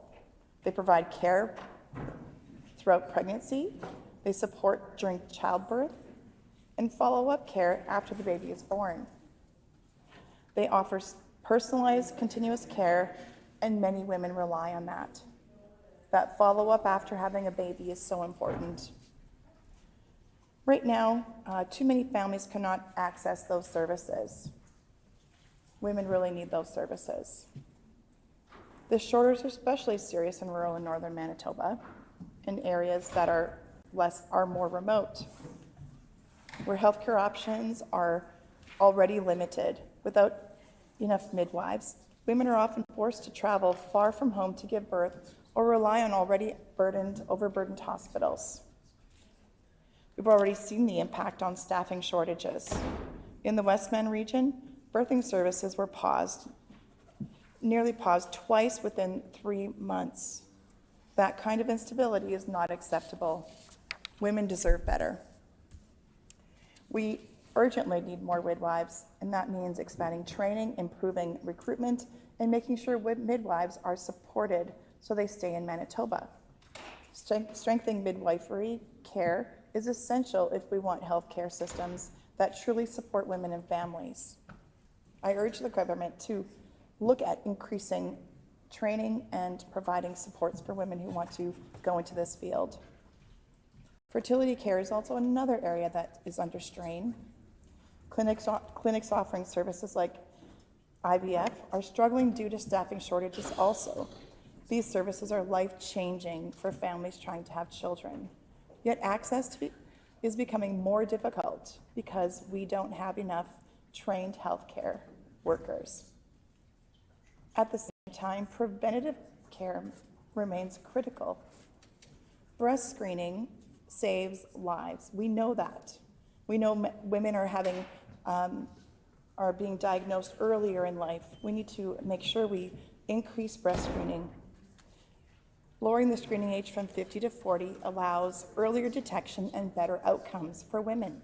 They provide care throughout pregnancy, they support during childbirth, and follow-up care after the baby is born. They offer personalized, continuous care, and many women rely on that. That follow-up after having a baby is so important. Right now, too many families cannot access those services. Women really need those services. The shortages are especially serious in rural and northern Manitoba, in areas that are more remote, where healthcare options are already limited. Without enough midwives, women are often forced to travel far from home to give birth or rely on already overburdened hospitals. We've already seen the impact on staffing shortages. In the Westman region, birthing services were nearly paused twice within 3 months. That kind of instability is not acceptable. Women deserve better. We urgently need more midwives, and that means expanding training, improving recruitment, and making sure midwives are supported so they stay in Manitoba. Strengthening midwifery care is essential if we want healthcare systems that truly support women and families. I urge the government to look at increasing training and providing supports for women who want to go into this field. Fertility care is also another area that is under strain. Clinics offering services like IVF are struggling due to staffing shortages also. These services are life-changing for families trying to have children. Yet access is becoming more difficult because we don't have enough trained healthcare workers. At the same time, preventative care remains critical. Breast screening saves lives. We know that. We know women are being diagnosed earlier in life. We need to make sure we increase breast screening. Lowering the screening age from 50 to 40 allows earlier detection and better outcomes for women.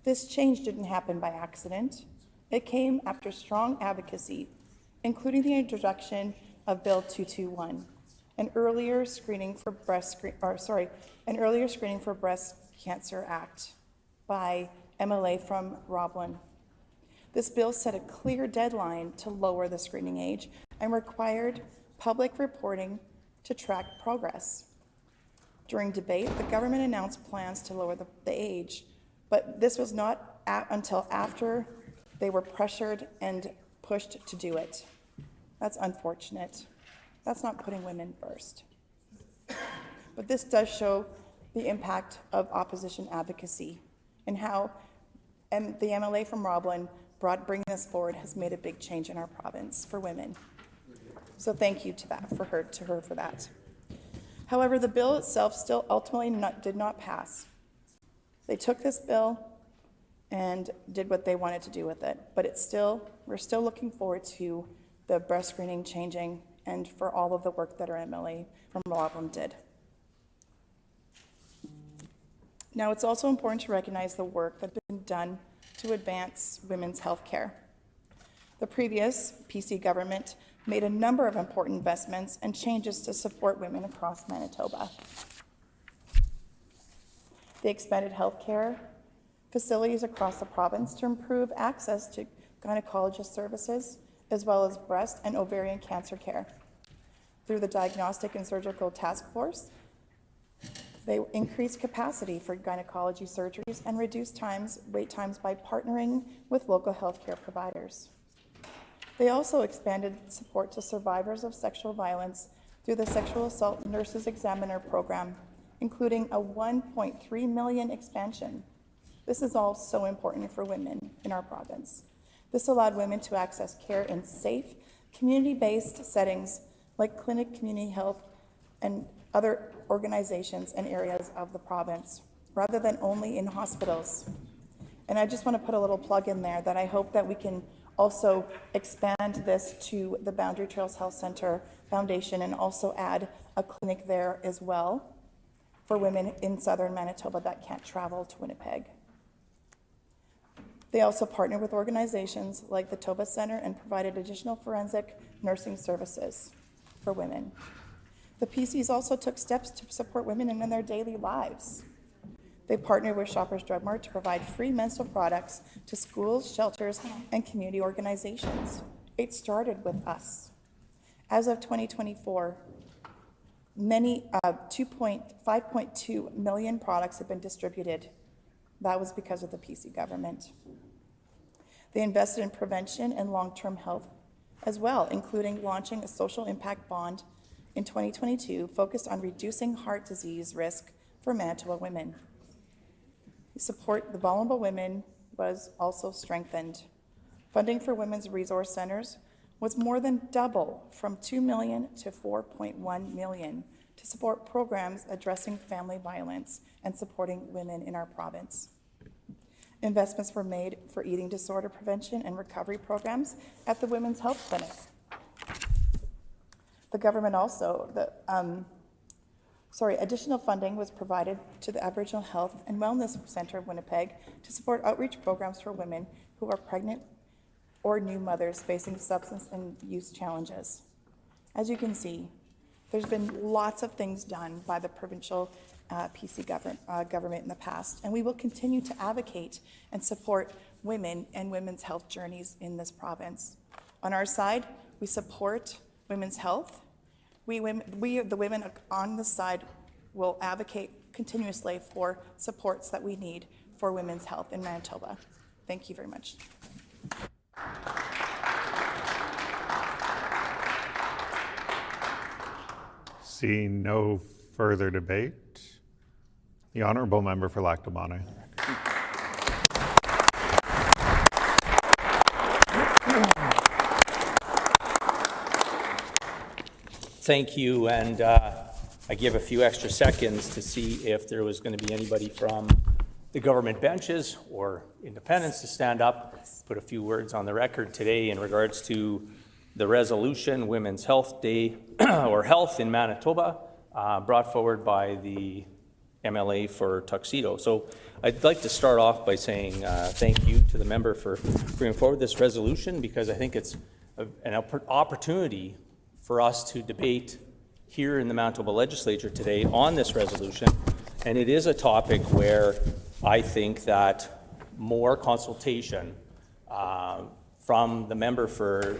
This change didn't happen by accident. It came after strong advocacy, including the introduction of Bill 221, an earlier screening for breast cancer act by MLA from Roblin. This bill set a clear deadline to lower the screening age and required public reporting to track progress. During debate, the government announced plans to lower the age, but this was not until after they were pressured and pushed to do it. That's unfortunate. That's not putting women first. But this does show the impact of opposition advocacy and how the MLA from Roblin bringing this forward has made a big change in our province for women. So thank you to her for that. However, the bill itself still ultimately did not pass. They took this bill and did what they wanted to do with it, but we're still looking forward to the breast screening changing and for all of the work that our MLA from Roblin did. Now, it's also important to recognize the work that's been done to advance women's health care. The previous PC government made a number of important investments and changes to support women across Manitoba. They expanded healthcare facilities across the province to improve access to gynecologist services, as well as breast and ovarian cancer care. Through the Diagnostic and Surgical Task Force, they increased capacity for gynecology surgeries and reduced wait times by partnering with local healthcare providers. They also expanded support to survivors of sexual violence through the Sexual Assault Nurses Examiner program, including a $1.3 million expansion. This is all so important for women in our province. This allowed women to access care in safe, community-based settings like clinic, community health, and other organizations and areas of the province, rather than only in hospitals. And I just want to put a little plug in there that I hope that we can also expand this to the Boundary Trails Health Center Foundation and also add a clinic there as well for women in southern Manitoba that can't travel to Winnipeg. They also partnered with organizations like the Toba Center and provided additional forensic nursing services for women. The PCs also took steps to support women in their daily lives. They partnered with Shoppers Drug Mart to provide free menstrual products to schools, shelters, and community organizations. It started with us. As of 2024, 5.2 million products have been distributed. That was because of the PC government. They invested in prevention and long-term health as well, including launching a social impact bond in 2022 focused on reducing heart disease risk for Manitoba women. Support the vulnerable women was also strengthened. Funding for women's resource centers was more than double, from $2 million to $4.1 million, to support programs addressing family violence and supporting women in our province. Investments were made for eating disorder prevention and recovery programs at the Women's Health Clinic. The government also, additional funding was provided to the Aboriginal Health and Wellness Centre of Winnipeg to support outreach programs for women who are pregnant or new mothers facing substance and use challenges. As you can see, there's been lots of things done by the provincial PC government in the past, and we will continue to advocate and support women and women's health journeys in this province. On our side, we support women's health. We, the women on the side, will advocate continuously for supports that we need for women's health in Manitoba. Thank you very much. Seeing no further debate, the honourable member for Lac Du Bonnet. Thank you, and I give a few extra seconds to see if there was going to be anybody from the government benches or independents to stand up, put a few words on the record today in regards to the resolution, Women's Health Day, or Health in Manitoba, brought forward by the MLA for Tuxedo. So I'd like to start off by saying thank you to the member for bringing forward this resolution, because I think it's an opportunity for us to debate here in the Manitoba Legislature today on this resolution. And it is a topic where I think that more consultation from the member for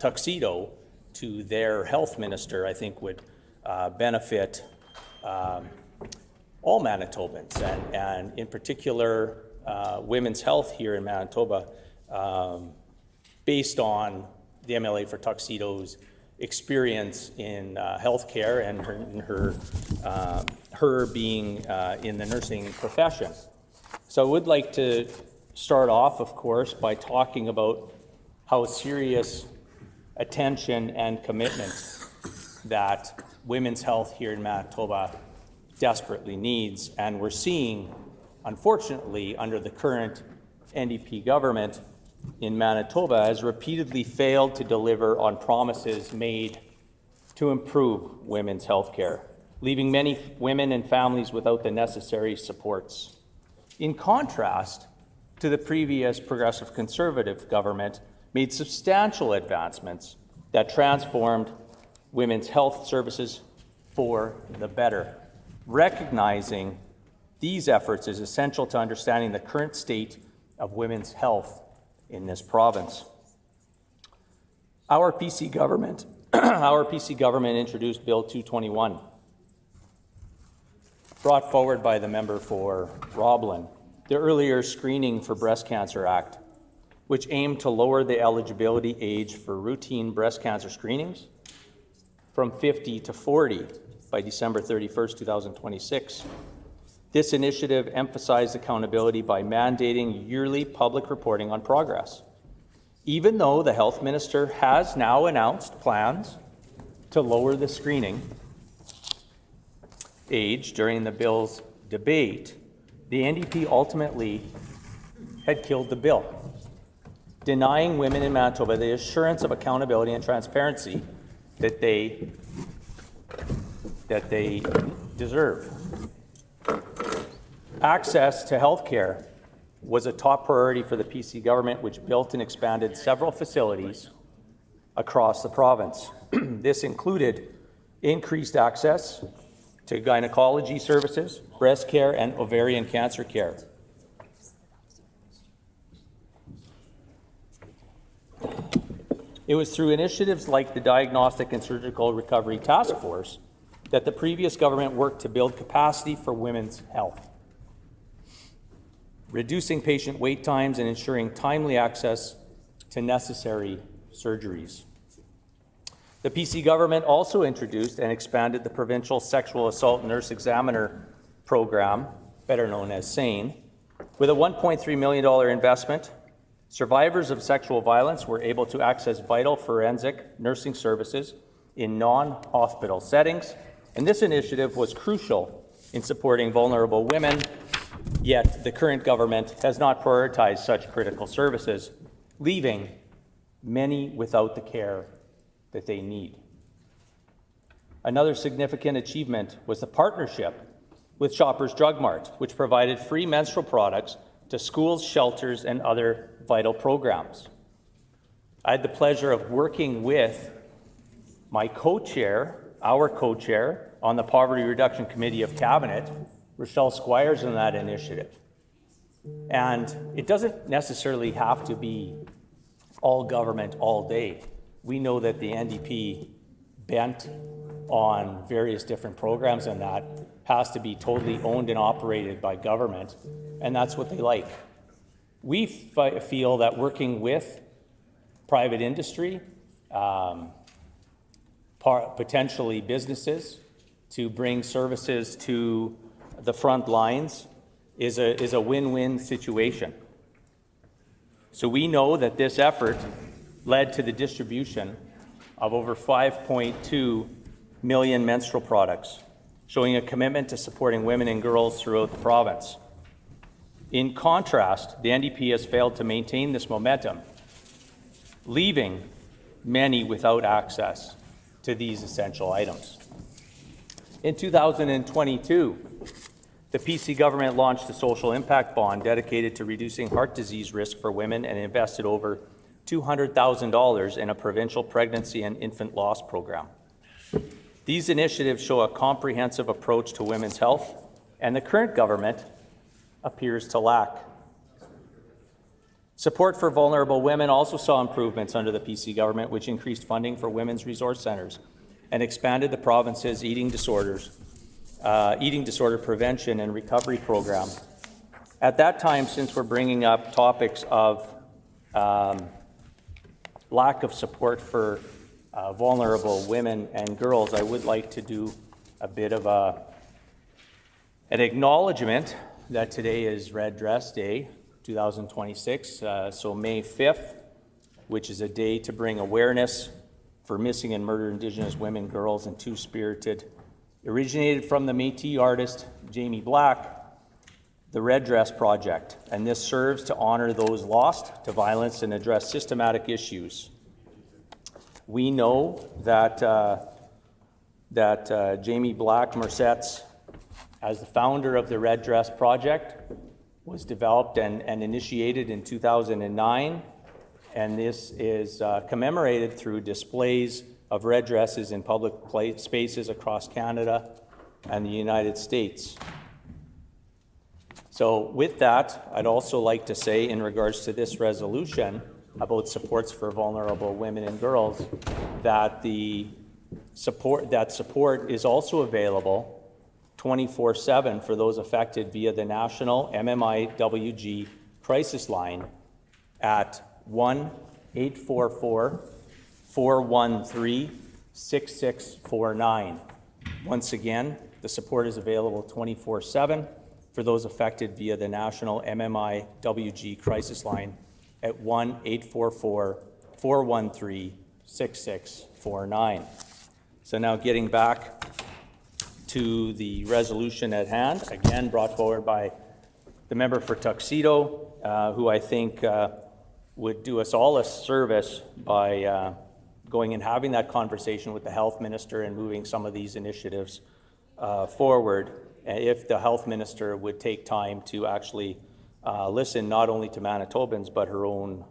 Tuxedo to their health minister, I think would benefit all Manitobans, and in particular women's health here in Manitoba, based on the MLA for Tuxedo's experience in healthcare and her being in the nursing profession. So I would like to start off, of course, by talking about how serious attention and commitment that women's health here in Manitoba desperately needs. And we're seeing, unfortunately, under the current NDP government in Manitoba, has repeatedly failed to deliver on promises made to improve women's health care, leaving many women and families without the necessary supports. In contrast to the previous Progressive Conservative government, made substantial advancements that transformed women's health services for the better. Recognizing these efforts is essential to understanding the current state of women's health in this province. Our PC government introduced Bill 221, brought forward by the member for Roblin, the Earlier Screening for Breast Cancer Act, which aim to lower the eligibility age for routine breast cancer screenings from 50 to 40 by December 31st, 2026. This initiative emphasized accountability by mandating yearly public reporting on progress. Even though the health minister has now announced plans to lower the screening age during the bill's debate, the NDP ultimately had killed the bill, denying women in Manitoba the assurance of accountability and transparency that they deserve. Access to health care was a top priority for the PC government, which built and expanded several facilities across the province. This included increased access to gynecology services, breast care, and ovarian cancer care. It was through initiatives like the Diagnostic and Surgical Recovery Task Force that the previous government worked to build capacity for women's health, reducing patient wait times and ensuring timely access to necessary surgeries. The PC government also introduced and expanded the provincial sexual assault nurse examiner program, better known as SANE. With a $1.3 million investment, survivors of sexual violence were able to access vital forensic nursing services in non-hospital settings, and this initiative was crucial in supporting vulnerable women, yet the current government has not prioritized such critical services, leaving many without the care that they need. Another significant achievement was the partnership with Shoppers Drug Mart, which provided free menstrual products to schools, shelters, and other vital programs. I had the pleasure of working with my co-chair, our co-chair, on the Poverty Reduction Committee of Cabinet, Rochelle Squires, in that initiative. And it doesn't necessarily have to be all government all day. We know that the NDP bent on various different programs, and that has to be totally owned and operated by government, and that's what they like. We feel that working with private industry, potentially businesses, to bring services to the front lines is a win-win situation. So we know that this effort led to the distribution of over 5.2 million menstrual products, showing a commitment to supporting women and girls throughout the province. In contrast, the NDP has failed to maintain this momentum, leaving many without access to these essential items. In 2022, the PC government launched a social impact bond dedicated to reducing heart disease risk for women and invested over $200,000 in a provincial pregnancy and infant loss program. These initiatives show a comprehensive approach to women's health, and the current government appears to lack. Support for vulnerable women also saw improvements under the PC government, which increased funding for women's resource centres and expanded the province's eating disorder prevention and recovery program. At that time, since we're bringing up topics of lack of support for vulnerable women and girls, I would like to do a bit of an acknowledgement that today is Red Dress Day 2026, so May 5th, which is a day to bring awareness for missing and murdered Indigenous women, girls, and Two-Spirited. Originated from the Métis artist Jamie Black, the Red Dress Project, and this serves to honor those lost to violence and address systematic issues. We know that Jamie Black Mercet's, as the founder of the Red Dress Project, was developed and initiated in 2009, and this is commemorated through displays of red dresses in public spaces across Canada and the United States. So with that, I'd also like to say, in regards to this resolution about supports for vulnerable women and girls, that the support is also available 24/7 for those affected via the National MMIWG Crisis Line at 1-844-413-6649. Once again, the support is available 24/7 for those affected via the National MMI WG crisis line at 1-844-413-6649. So now getting back to the resolution at hand, again brought forward by the member for Tuxedo, who I think would do us all a service by going and having that conversation with the health minister and moving some of these initiatives forward, if the health minister would take time to actually listen not only to Manitobans but her own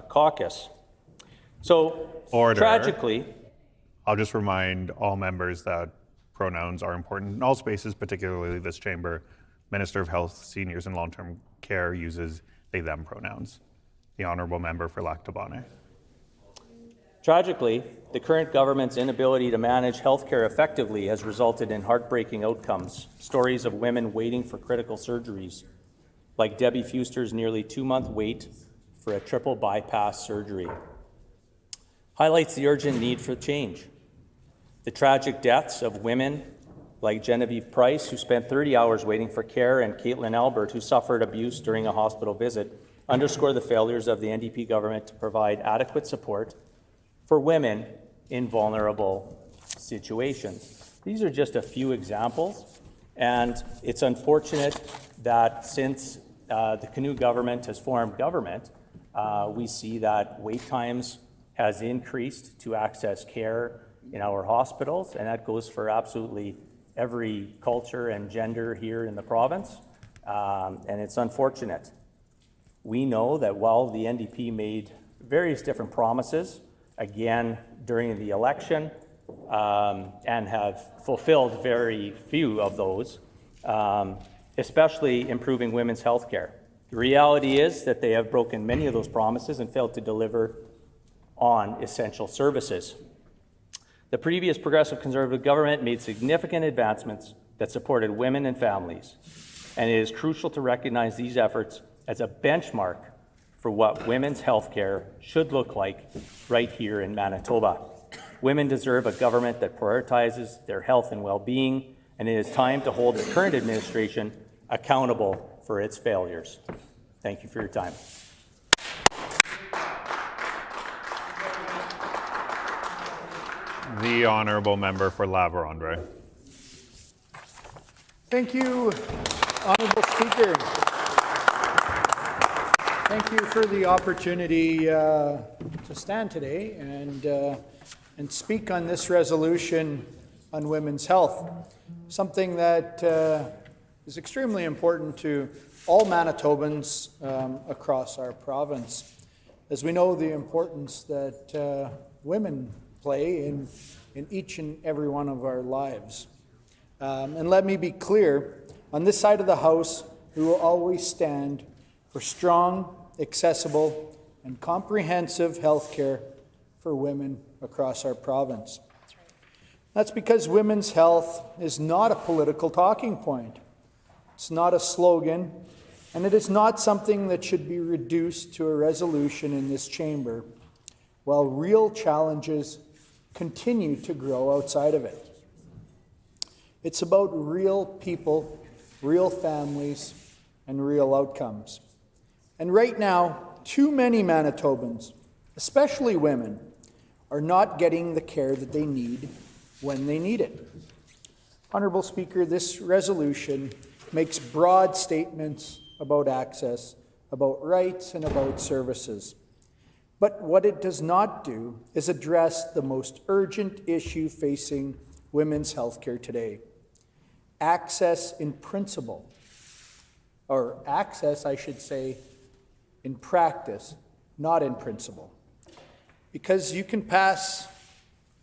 caucus. So Order. Tragically, I'll just remind all members that pronouns are important in all spaces, particularly this chamber. Minister of Health, Seniors and Long-Term Care uses they, them pronouns. The Honourable Member for Lac Tabane. Tragically, the current government's inability to manage healthcare effectively has resulted in heartbreaking outcomes. Stories of women waiting for critical surgeries, like Debbie Fuster's nearly 2-month wait for a triple bypass surgery, highlights the urgent need for change. The tragic deaths of women like Genevieve Price, who spent 30 hours waiting for care, and Caitlin Albert, who suffered abuse during a hospital visit, underscore the failures of the NDP government to provide adequate support for women in vulnerable situations. These are just a few examples, and it's unfortunate that since the Canoe government has formed government, we see that wait times has increased to access care in our hospitals, and that goes for absolutely every culture and gender here in the province, and it's unfortunate. We know that while the NDP made various different promises, again during the election, and have fulfilled very few of those, especially improving women's health care. The reality is that they have broken many of those promises and failed to deliver on essential services. The previous Progressive Conservative government made significant advancements that supported women and families, and it is crucial to recognize these efforts as a benchmark for what women's health care should look like right here in Manitoba. Women deserve a government that prioritizes their health and well-being, and it is time to hold the current administration accountable for its failures. Thank you for your time. The Honourable Member for La Vérendrye. Thank you, Honourable Speaker. Thank you for the opportunity to stand today and speak on this resolution on women's health, something that is extremely important to all Manitobans across our province, as we know the importance that women play in each and every one of our lives. And let me be clear, on this side of the House, we will always stand for strong, accessible, and comprehensive health care for women across our province. That's because women's health is not a political talking point. It's not a slogan, and it is not something that should be reduced to a resolution in this chamber, while real challenges continue to grow outside of it. It's about real people, real families, and real outcomes. And right now, too many Manitobans, especially women, are not getting the care that they need when they need it. Honourable Speaker, this resolution makes broad statements about access, about rights, and about services. But what it does not do is address the most urgent issue facing women's health care today. Access in principle, or access, I should say, in practice, not in principle. Because you can pass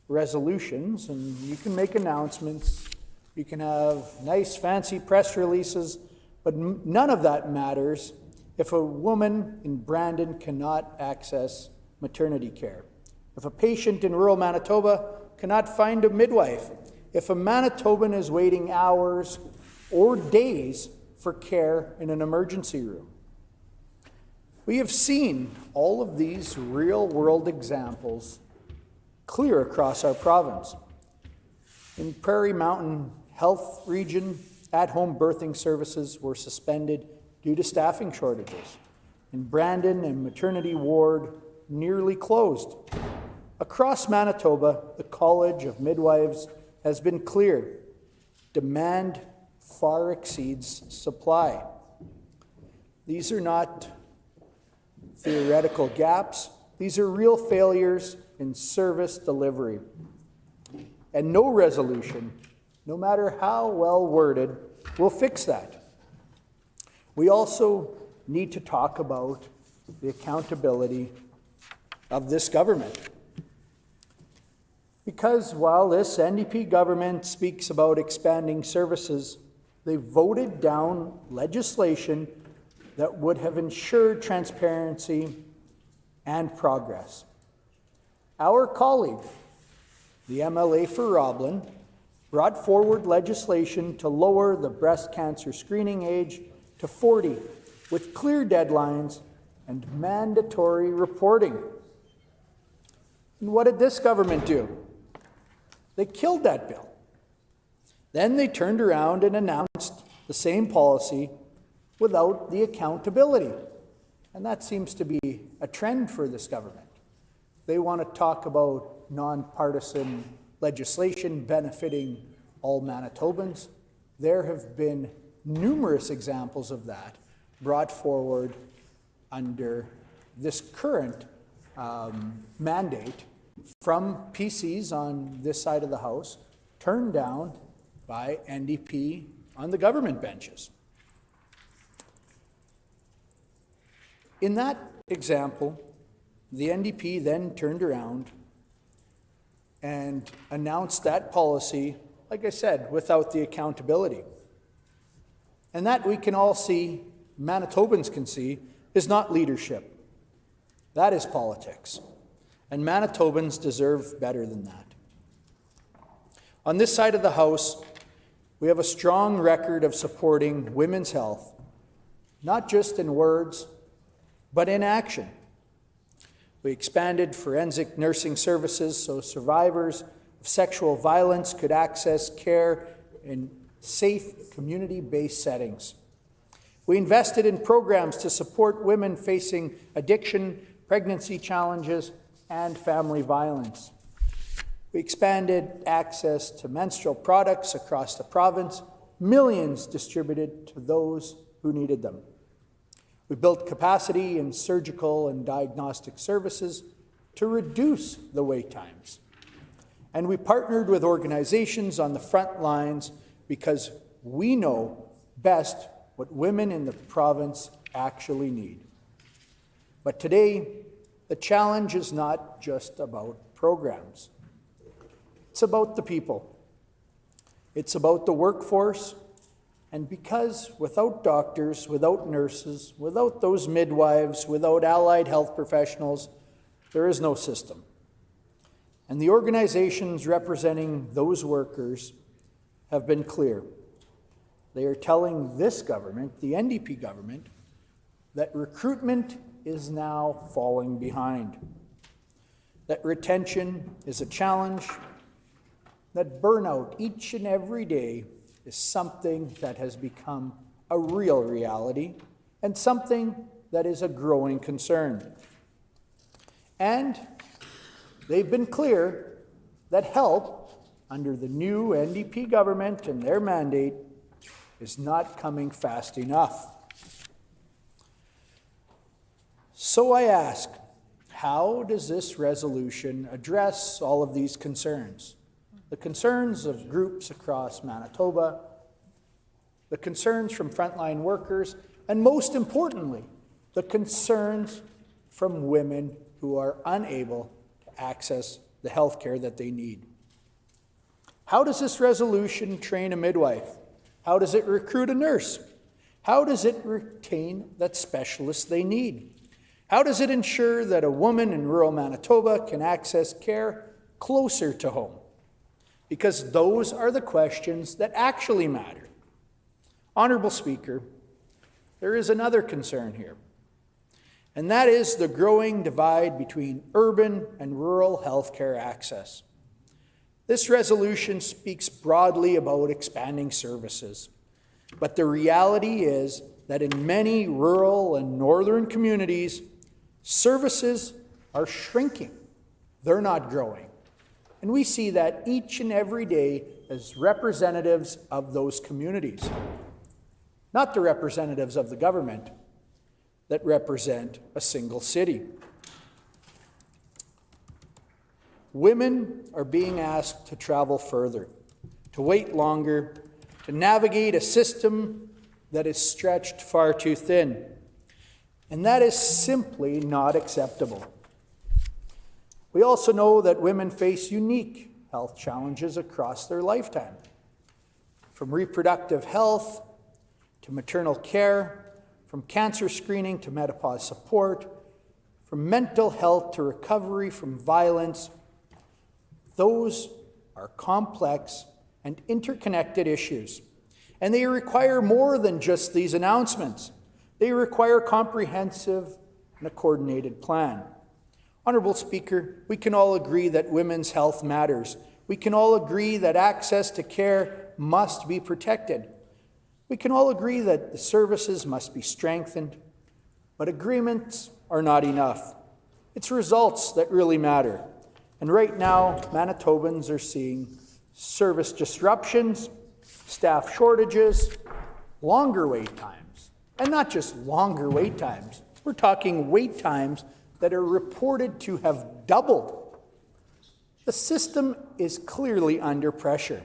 resolutions and you can make announcements, you can have nice fancy press releases, but none of that matters if a woman in Brandon cannot access maternity care, if a patient in rural Manitoba cannot find a midwife, if a Manitoban is waiting hours or days for care in an emergency room. We have seen all of these real-world examples clear across our province. In Prairie Mountain Health Region, at-home birthing services were suspended due to staffing shortages. In Brandon, a maternity ward nearly closed. Across Manitoba, the College of Midwives has been clear. Demand far exceeds supply. These are not theoretical gaps. These are real failures in service delivery. And no resolution, no matter how well worded, will fix that. We also need to talk about the accountability of this government. Because while this NDP government speaks about expanding services, they voted down legislation that would have ensured transparency and progress. Our colleague, the MLA for Roblin, brought forward legislation to lower the breast cancer screening age to 40, with clear deadlines and mandatory reporting. And what did this government do? They killed that bill. Then they turned around and announced the same policy without the accountability. And that seems to be a trend for this government. They want to talk about nonpartisan legislation benefiting all Manitobans. There have been numerous examples of that brought forward under this current mandate from PCs on this side of the House, turned down by NDP on the government benches. In that example, the NDP then turned around and announced that policy, like I said, without the accountability. And that we can all see, Manitobans can see, is not leadership. That is politics. And Manitobans deserve better than that. On this side of the House, we have a strong record of supporting women's health, not just in words, but in action. We expanded forensic nursing services so survivors of sexual violence could access care in safe, community-based settings. We invested in programs to support women facing addiction, pregnancy challenges, and family violence. We expanded access to menstrual products across the province, millions distributed to those who needed them. We built capacity in surgical and diagnostic services to reduce the wait times. And we partnered with organizations on the front lines because we know best what women in the province actually need. But today, the challenge is not just about programs. It's about the people. It's about the workforce. And because without doctors, without nurses, without those midwives, without allied health professionals, there is no system. And the organizations representing those workers have been clear. They are telling this government, the NDP government, that recruitment is now falling behind, that retention is a challenge, that burnout each and every day is something that has become a real reality and something that is a growing concern. And they've been clear that help under the new NDP government and their mandate is not coming fast enough. So I ask, how does this resolution address all of these concerns? The concerns of groups across Manitoba, the concerns from frontline workers, and most importantly, the concerns from women who are unable to access the health care that they need. How does this resolution train a midwife? How does it recruit a nurse? How does it retain that specialists they need? How does it ensure that a woman in rural Manitoba can access care closer to home? Because those are the questions that actually matter. Honourable Speaker, there is another concern here. and that is the growing divide between urban and rural healthcare access. This resolution speaks broadly about expanding services, but the reality is that in many rural and northern communities, services are shrinking. They're not growing. And we see that each and every day as representatives of those communities, not the representatives of the government that represent a single city. Women are being asked to travel further, to wait longer, to navigate a system that is stretched far too thin. And that is simply not acceptable. We also know that women face unique health challenges across their lifetime, from reproductive health to maternal care, from cancer screening to menopause support, from mental health to recovery from violence. Those are complex and interconnected issues, and they require more than just these announcements. They require a comprehensive and a coordinated plan. Honourable Speaker, we can all agree that women's health matters. We can all agree that access to care must be protected. We can all agree that the services must be strengthened, but agreements are not enough. It's results that really matter. And right now, Manitobans are seeing service disruptions, staff shortages, longer wait times. And not just longer wait times. We're talking wait times that are reported to have doubled. The system is clearly under pressure.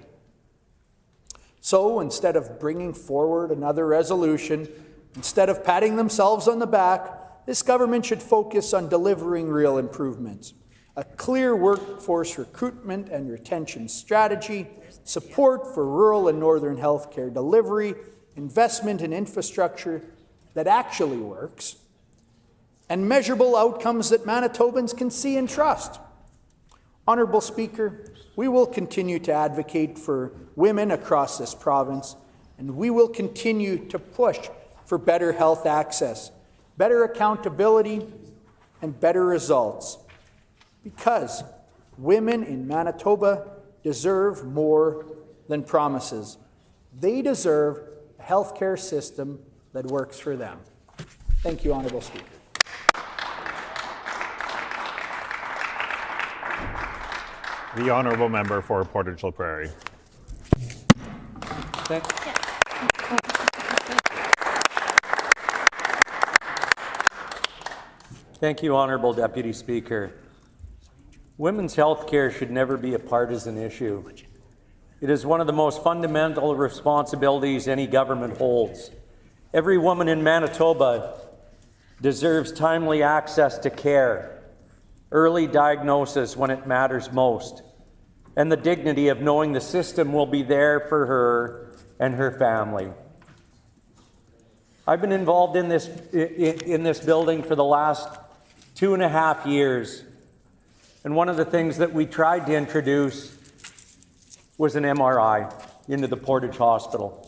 So instead of bringing forward another resolution, instead of patting themselves on the back, this government should focus on delivering real improvements. A clear workforce recruitment and retention strategy, support for rural and northern healthcare delivery, investment in infrastructure that actually works, and measurable outcomes that Manitobans can see and trust. Honourable Speaker, we will continue to advocate for women across this province, and we will continue to push for better health access, better accountability, and better results. Because women in Manitoba deserve more than promises. They deserve a healthcare system that works for them. Thank you, Honourable Speaker. The Honourable Member for Portage La Prairie. Thank you, Honourable Deputy Speaker. Women's health care should never be a partisan issue. It is one of the most fundamental responsibilities any government holds. Every woman in Manitoba deserves timely access to care, early diagnosis when it matters most, and the dignity of knowing the system will be there for her and her family. I've been involved in this building for the last 2.5 years, and one of the things that we tried to introduce was an MRI into the Portage Hospital.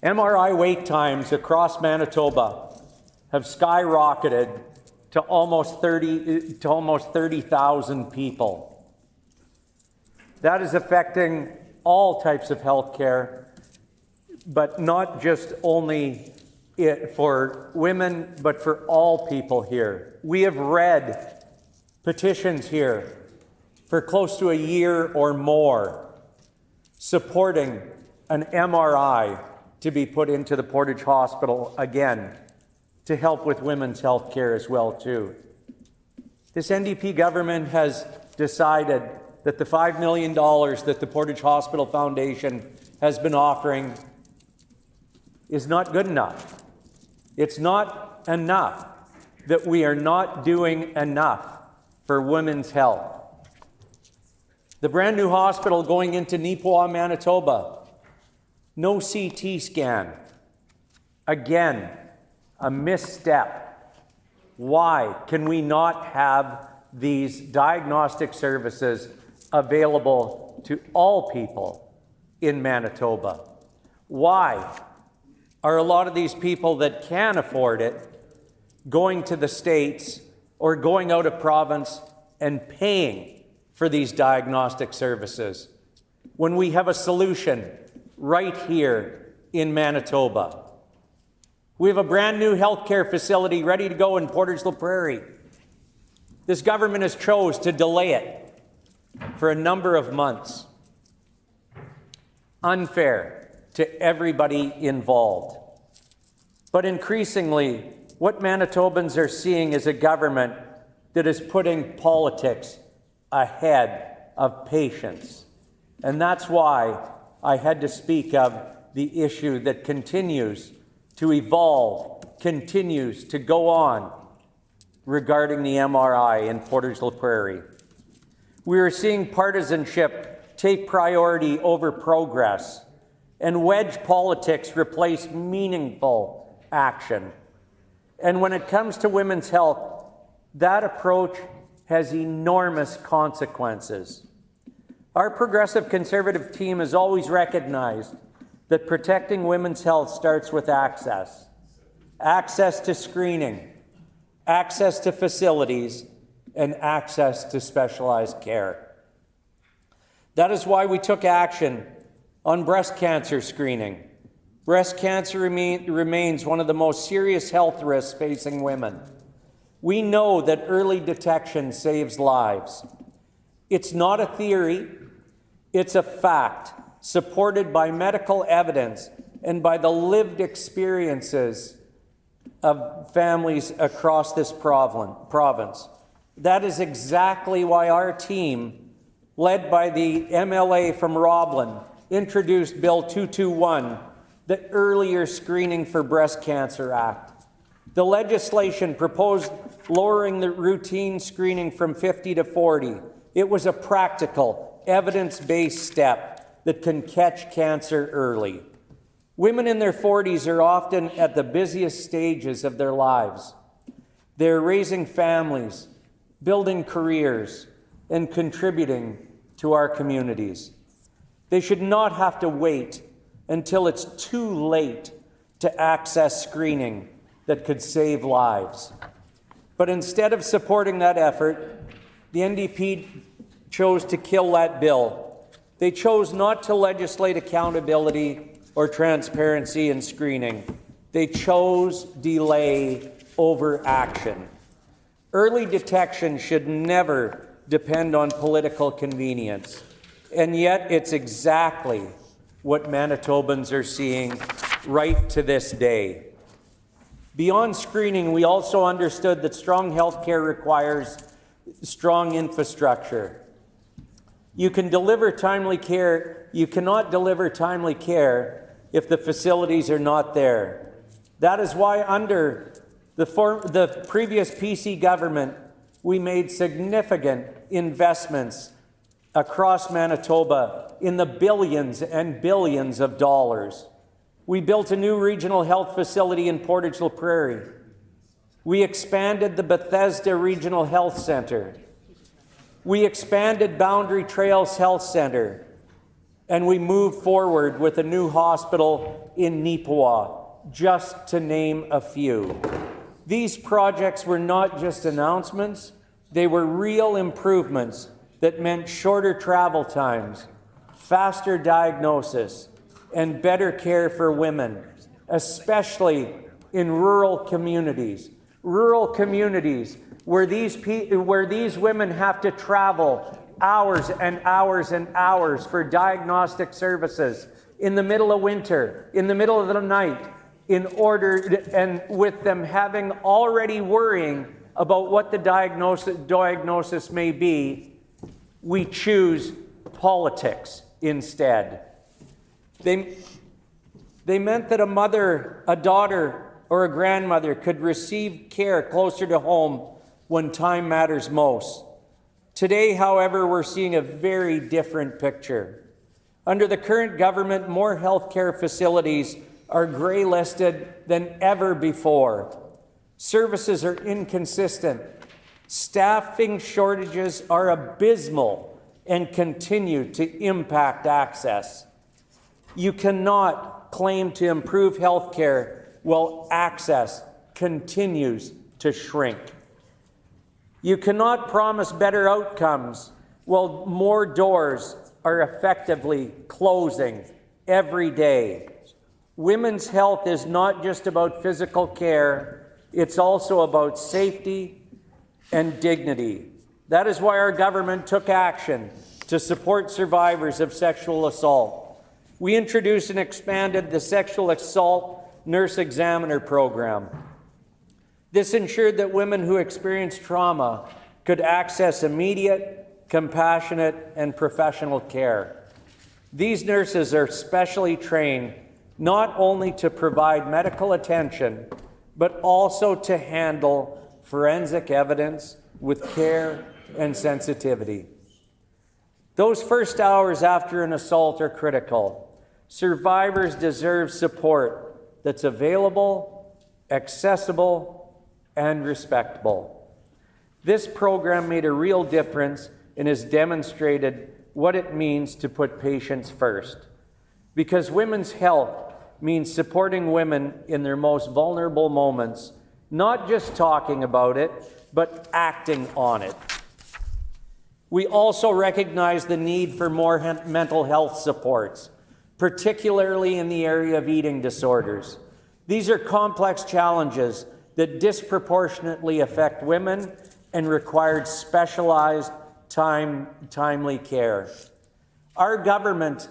MRI wait times across Manitoba have skyrocketed to almost 30,000 people. That is affecting all types of health care, but not just only for women, but for all people here. We have read petitions here for close to a year or more supporting an MRI to be put into the Portage Hospital again to help with women's health care as well too. This NDP government has decided that the $5 million that the Portage Hospital Foundation has been offering is not good enough. It's not enough that we are not doing enough for women's health. The brand new hospital going into Neepawa, Manitoba, no CT scan. Again, a misstep. Why can we not have these diagnostic services available to all people in Manitoba? Why are a lot of these people that can afford it going to the States or going out of province and paying for these diagnostic services when we have a solution right here in Manitoba. We have a brand new healthcare facility ready to go in Portage la Prairie. This government has chose to delay it for a number of months. Unfair to everybody involved. But increasingly, what Manitobans are seeing is a government that is putting politics ahead of patients. And that's why I had to speak of the issue that continues to evolve, continues to go on regarding the MRI in Portage la Prairie. We are seeing partisanship take priority over progress and wedge politics replace meaningful action. And when it comes to women's health, that approach has enormous consequences. Our progressive conservative team has always recognized that protecting women's health starts with access. Access to screening, access to facilities, and access to specialized care. That is why we took action on breast cancer screening. Breast cancer remains one of the most serious health risks facing women. We know that early detection saves lives. It's not a theory, it's a fact, supported by medical evidence and by the lived experiences of families across this province. That is exactly why our team, led by the MLA from Roblin, introduced Bill 221, the Earlier Screening for Breast Cancer Act. The legislation proposed lowering the routine screening from 50 to 40. It was a practical, evidence-based step that can catch cancer early. Women in their 40s are often at the busiest stages of their lives. They're raising families, building careers, and contributing to our communities. They should not have to wait until it's too late to access screening that could save lives. But instead of supporting that effort, the NDP chose to kill that bill. They chose not to legislate accountability or transparency in screening. They chose delay over action. Early detection should never depend on political convenience, and yet it's exactly what Manitobans are seeing right to this day. Beyond screening, we also understood that strong health care requires strong infrastructure. You cannot deliver timely care if the facilities are not there. That is why under the previous PC government, we made significant investments across Manitoba in the billions and billions of dollars. We built a new regional health facility in Portage la Prairie. We expanded the Bethesda Regional Health Centre. We expanded Boundary Trails Health Centre, and we moved forward with a new hospital in Neepawa, just to name a few. These projects were not just announcements, they were real improvements that meant shorter travel times, faster diagnosis, and better care for women, especially in rural communities. Rural communities where these women have to travel hours and hours and hours for diagnostic services in the middle of winter, in the middle of the night, and with them having already worrying about what the diagnosis may be, we choose politics instead. They meant that a mother, a daughter, or a grandmother could receive care closer to home when time matters most. Today, however, we're seeing a very different picture. Under the current government, more healthcare facilities are grey-listed than ever before. Services are inconsistent. Staffing shortages are abysmal and continue to impact access. You cannot claim to improve healthcare while access continues to shrink. You cannot promise better outcomes while more doors are effectively closing every day. Women's health is not just about physical care, it's also about safety and dignity. That is why our government took action to support survivors of sexual assault. We introduced and expanded the Sexual Assault Nurse Examiner program. This ensured that women who experienced trauma could access immediate, compassionate, and professional care. These nurses are specially trained not only to provide medical attention, but also to handle forensic evidence with care and sensitivity. Those first hours after an assault are critical. Survivors deserve support that's available, accessible, and respectable. This program made a real difference and has demonstrated what it means to put patients first. Because women's health means supporting women in their most vulnerable moments, not just talking about it, but acting on it. We also recognize the need for more mental health supports, particularly in the area of eating disorders. These are complex challenges that disproportionately affect women and require specialized, timely care. Our government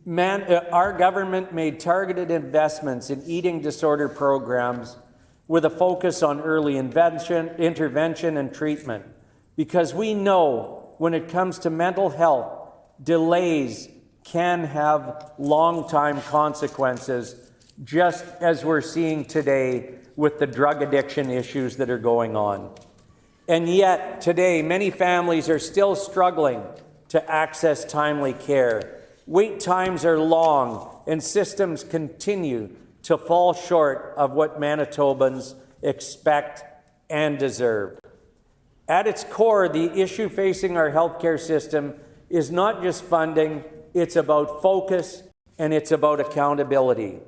made targeted investments in eating disorder programs with a focus on early intervention and treatment, because we know when it comes to mental health, delays can have long-time consequences, just as we're seeing today with the drug addiction issues that are going on. And yet, today, many families are still struggling to access timely care. Wait times are long, and systems continue to fall short of what Manitobans expect and deserve. At its core, the issue facing our healthcare system is not just funding, it's about focus and it's about accountability.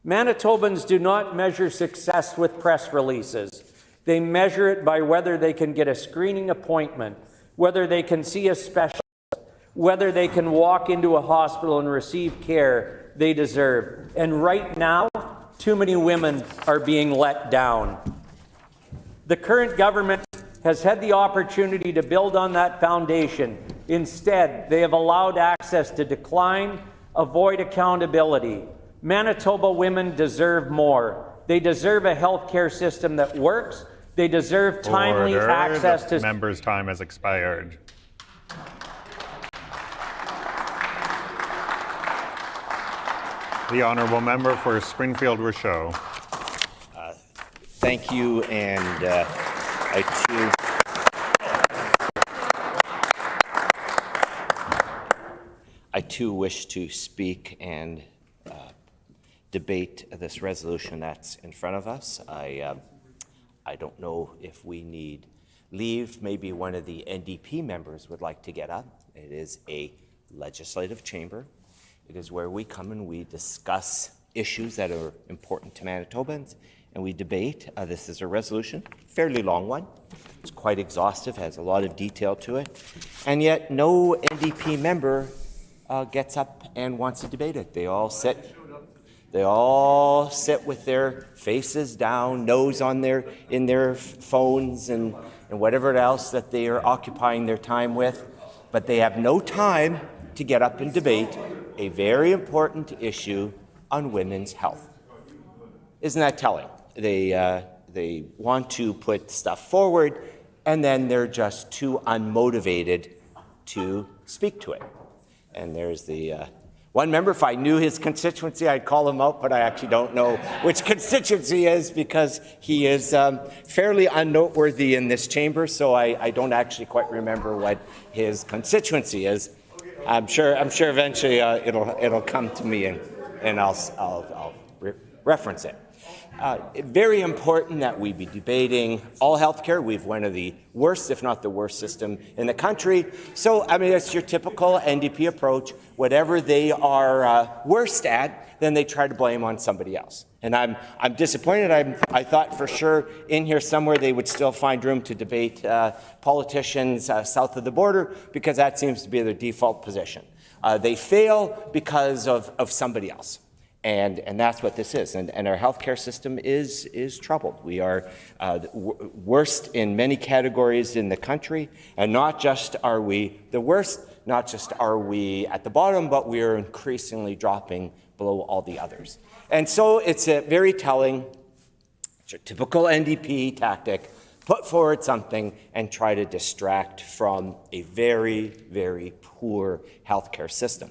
Manitobans do not measure success with press releases. They measure it by whether they can get a screening appointment, whether they can see a specialist, whether they can walk into a hospital and receive care they deserve. And right now, too many women are being let down. The current government has had the opportunity to build on that foundation. Instead, they have allowed access to decline, avoid accountability. Manitoba women deserve more. They deserve a healthcare system that works. They deserve timely access to... Member's time has expired. The honourable member for Springfield-Rochelle. Thank you, and I too wish to speak and debate this resolution that's in front of us. I don't know if we need leave. Maybe one of the NDP members would like to get up. It is a legislative chamber. It is where we come and we discuss issues that are important to Manitobans, and we debate. This is a resolution, fairly long one. It's quite exhaustive, has a lot of detail to it, and yet no NDP member gets up and wants to debate it. They all sit with their faces down, nose on in their phones and whatever else that they are occupying their time with, but they have no time to get up and debate a very important issue on women's health. Isn't that telling? They want to put stuff forward, and then they're just too unmotivated to speak to it. And there's the one member, if I knew his constituency, I'd call him out, but I actually don't know which constituency he is, because he is fairly unnoteworthy in this chamber, so I don't actually quite remember what his constituency is. I'm sure eventually it'll come to me, and I'll reference it. Very important that we be debating all healthcare. We have one of the worst, if not the worst, system in the country. So, I mean, it's your typical NDP approach. Whatever they are worst at, then they try to blame on somebody else. And I'm disappointed. I thought for sure in here somewhere they would still find room to debate politicians south of the border, because that seems to be their default position. They fail because of somebody else. And that's what this is. And our healthcare system is troubled. We are worst in many categories in the country. And not just are we the worst, not just are we at the bottom, but we are increasingly dropping below all the others. And so it's a very telling, it's a typical NDP tactic, put forward something and try to distract from a very, very poor healthcare system.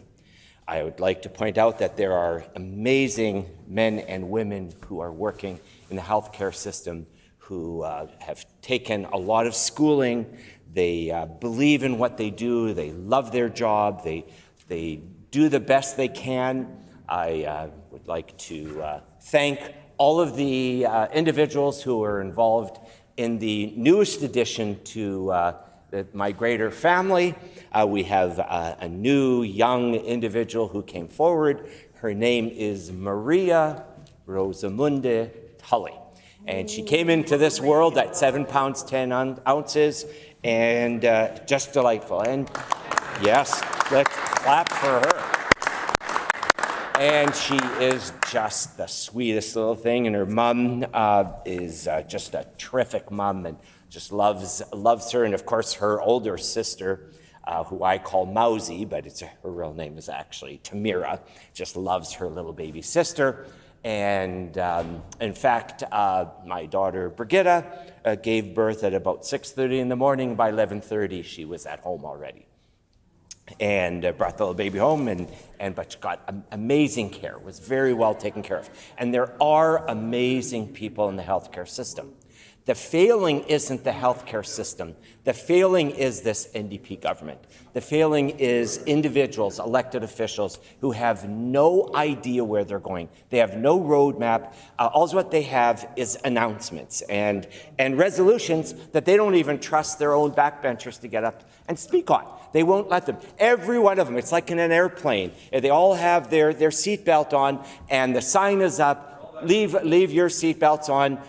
I would like to point out that there are amazing men and women who are working in the healthcare system who have taken a lot of schooling. They believe in what they do. They love their job. They do the best they can. I would like to thank all of the individuals who are involved in the newest addition to my greater family. We have a new young individual who came forward. Her name is Maria Rosamunde Tully. And she came into this world at 7 pounds, 10 ounces, and just delightful. And yes, let's clap for her. And she is just the sweetest little thing. And her mom is just a terrific mom and just loves her. And of course, her older sister, who I call Mousy, but her real name is actually Tamira, just loves her little baby sister. And in fact, my daughter Brigitta gave birth at about 6:30 in the morning. By 11:30, she was at home already. And brought the little baby home, but she got amazing care, was very well taken care of. And there are amazing people in the healthcare system. The failing isn't the healthcare system. The failing is this NDP government. The failing is individuals, elected officials, who have no idea where they're going. They have no roadmap. All what they have is announcements and resolutions that they don't even trust their own backbenchers to get up and speak on. They won't let them. Every one of them, it's like in an airplane. They all have their seatbelt on, and the sign is up, leave your seatbelts on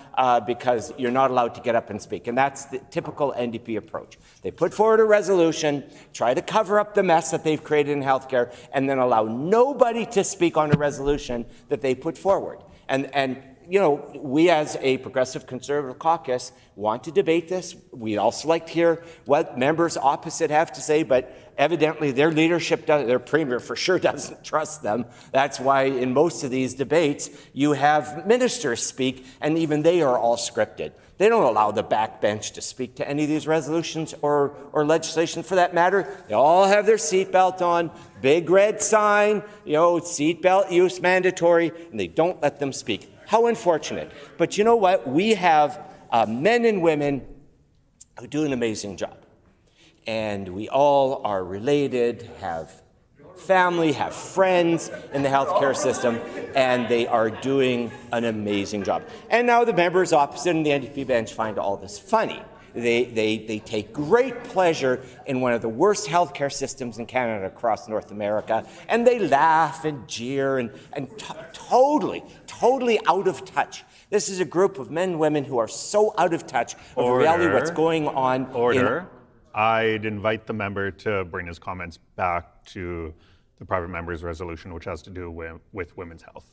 because you're not allowed to get up and speak. And that's the typical NDP approach. They put forward a resolution, try to cover up the mess that they've created in healthcare, and then allow nobody to speak on a resolution that they put forward. And you know, we as a progressive conservative caucus want to debate this. We'd also like to hear what members opposite have to say, but evidently their leadership, their premier for sure doesn't trust them. That's why in most of these debates, you have ministers speak, and even they are all scripted. They don't allow the backbench to speak to any of these resolutions or legislation for that matter. They all have their seatbelt on, big red sign, you know, seatbelt use mandatory, and they don't let them speak. How unfortunate. But you know what? We have men and women who do an amazing job. And we all are related, have family, have friends in the healthcare system, and they are doing an amazing job. And now the members opposite in the NDP bench find all this funny. They take great pleasure in one of the worst healthcare systems in Canada across North America, and they laugh and jeer and totally out of touch. This is a group of men and women who are so out of touch of the reality of what's going on. I'd invite the member to bring his comments back to the private member's resolution, which has to do with women's health.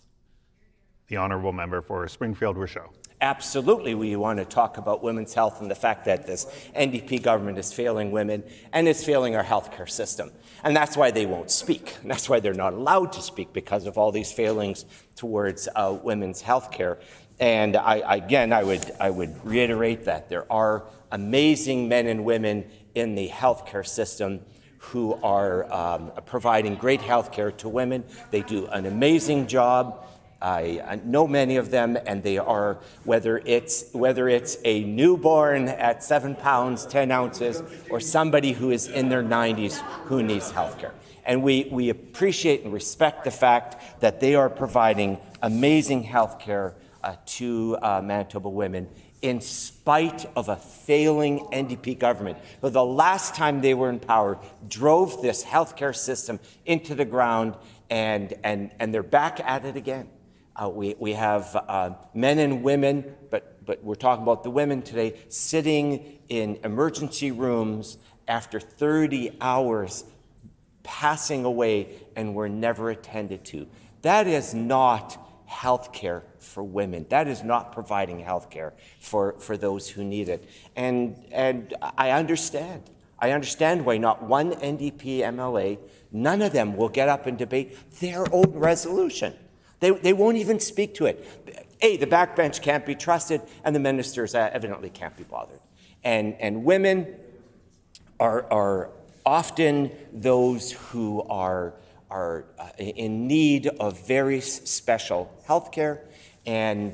The honourable member for Springfield-Rochelle. Absolutely, we want to talk about women's health and the fact that this NDP government is failing women and is failing our healthcare system. And that's why they won't speak. And that's why they're not allowed to speak, because of all these failings towards women's healthcare. And I would reiterate that there are amazing men and women in the healthcare system who are providing great healthcare to women. They do an amazing job. I know many of them, and they are, whether it's a newborn at 7 pounds, 10 ounces, or somebody who is in their 90s who needs healthcare. And we appreciate and respect the fact that they are providing amazing healthcare to Manitoba women in spite of a failing NDP government, who the last time they were in power drove this healthcare system into the ground, and they're back at it again. We have men and women, but we're talking about the women today, sitting in emergency rooms after 30 hours, passing away, and were never attended to. That is not health care for women. That is not providing health care for those who need it. And I understand. I understand why not one NDP MLA, none of them will get up and debate their own resolution. They won't even speak to it. The backbench can't be trusted, and the ministers evidently can't be bothered. And women are often those who are in need of very special health care, and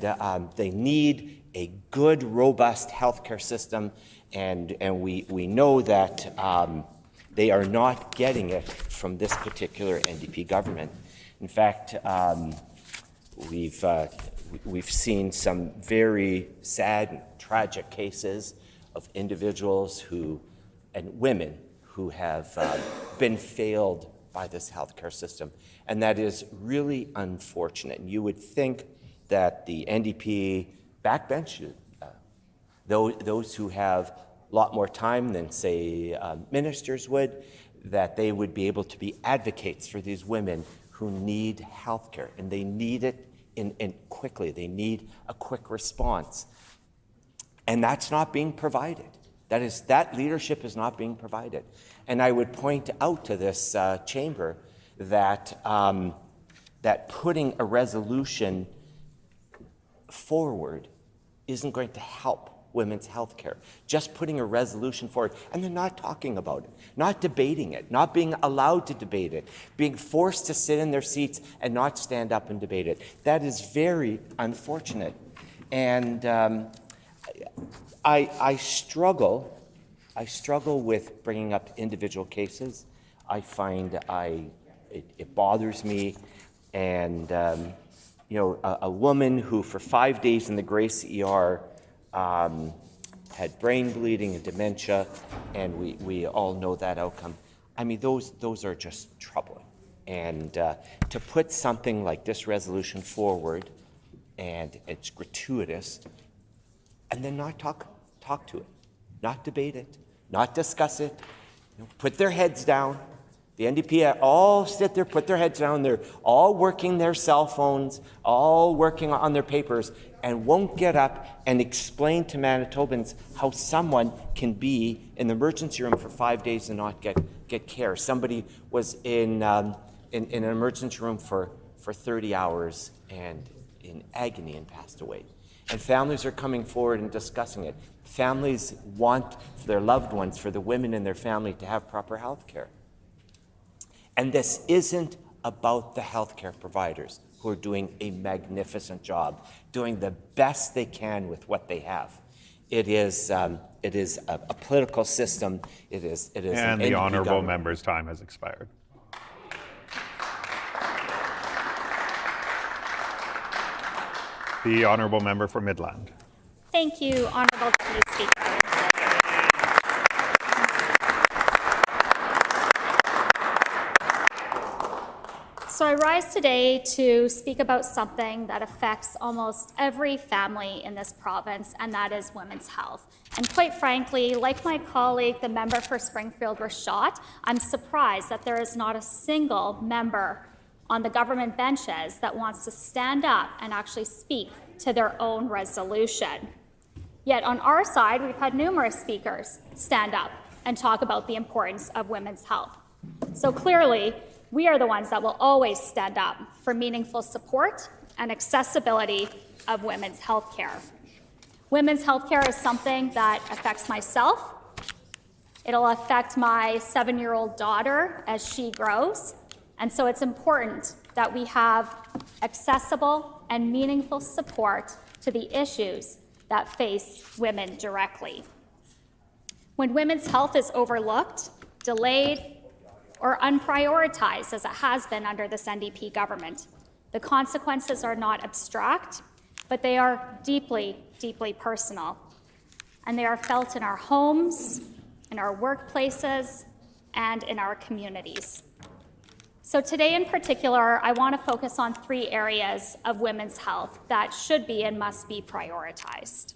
they need a good, robust healthcare system, and we know that they are not getting it from this particular NDP government. In fact, we've seen some very sad and tragic cases of individuals and women who have been failed by this healthcare system, and that is really unfortunate. And you would think that the NDP backbench, those who have a lot more time than, say, ministers would, that they would be able to be advocates for these women who need healthcare, and they need it in quickly. They need a quick response, and that's not being provided. That leadership is not being provided. And I would point out to this chamber that that putting a resolution forward isn't going to help women's health care. Just putting a resolution forward, and they're not talking about it, not debating it, not being allowed to debate it, being forced to sit in their seats and not stand up and debate it. That is very unfortunate. And I struggle with bringing up individual cases. I find it bothers me. And a woman who for 5 days in the Grace ER had brain bleeding and dementia, and we all know that outcome. I mean, those are just troubling. And to put something like this resolution forward, and it's gratuitous, and then not talk to it, not debate it, not discuss it, put their heads down. The NDP all sit there, put their heads down. They're all working their cell phones, all working on their papers, and won't get up and explain to Manitobans how someone can be in the emergency room for 5 days and not get care. Somebody was in an emergency room for 30 hours and in agony and passed away. And families are coming forward and discussing it. Families want for their loved ones, for the women in their family, to have proper health care. And this isn't about the healthcare providers, who are doing a magnificent job, doing the best they can with what they have. It is a political system. It is and the honourable member's time has expired. The honourable member for Midland. Thank you, Honourable Deputy Speaker. So I rise today to speak about something that affects almost every family in this province, and that is women's health. And quite frankly, like my colleague, the member for Springfield Rashad, I'm surprised that there is not a single member on the government benches that wants to stand up and actually speak to their own resolution. Yet on our side, we've had numerous speakers stand up and talk about the importance of women's health. So clearly, we are the ones that will always stand up for meaningful support and accessibility of women's health care. Women's health care is something that affects myself. It'll affect my 7-year-old daughter as she grows. And so it's important that we have accessible and meaningful support to the issues that face women directly. When women's health is overlooked, delayed, or unprioritized, as it has been under this NDP government, the consequences are not abstract. but they are deeply, deeply personal. And they are felt in our homes, in our workplaces, and in our communities. So today in particular, I want to focus on 3 areas of women's health that should be and must be prioritized.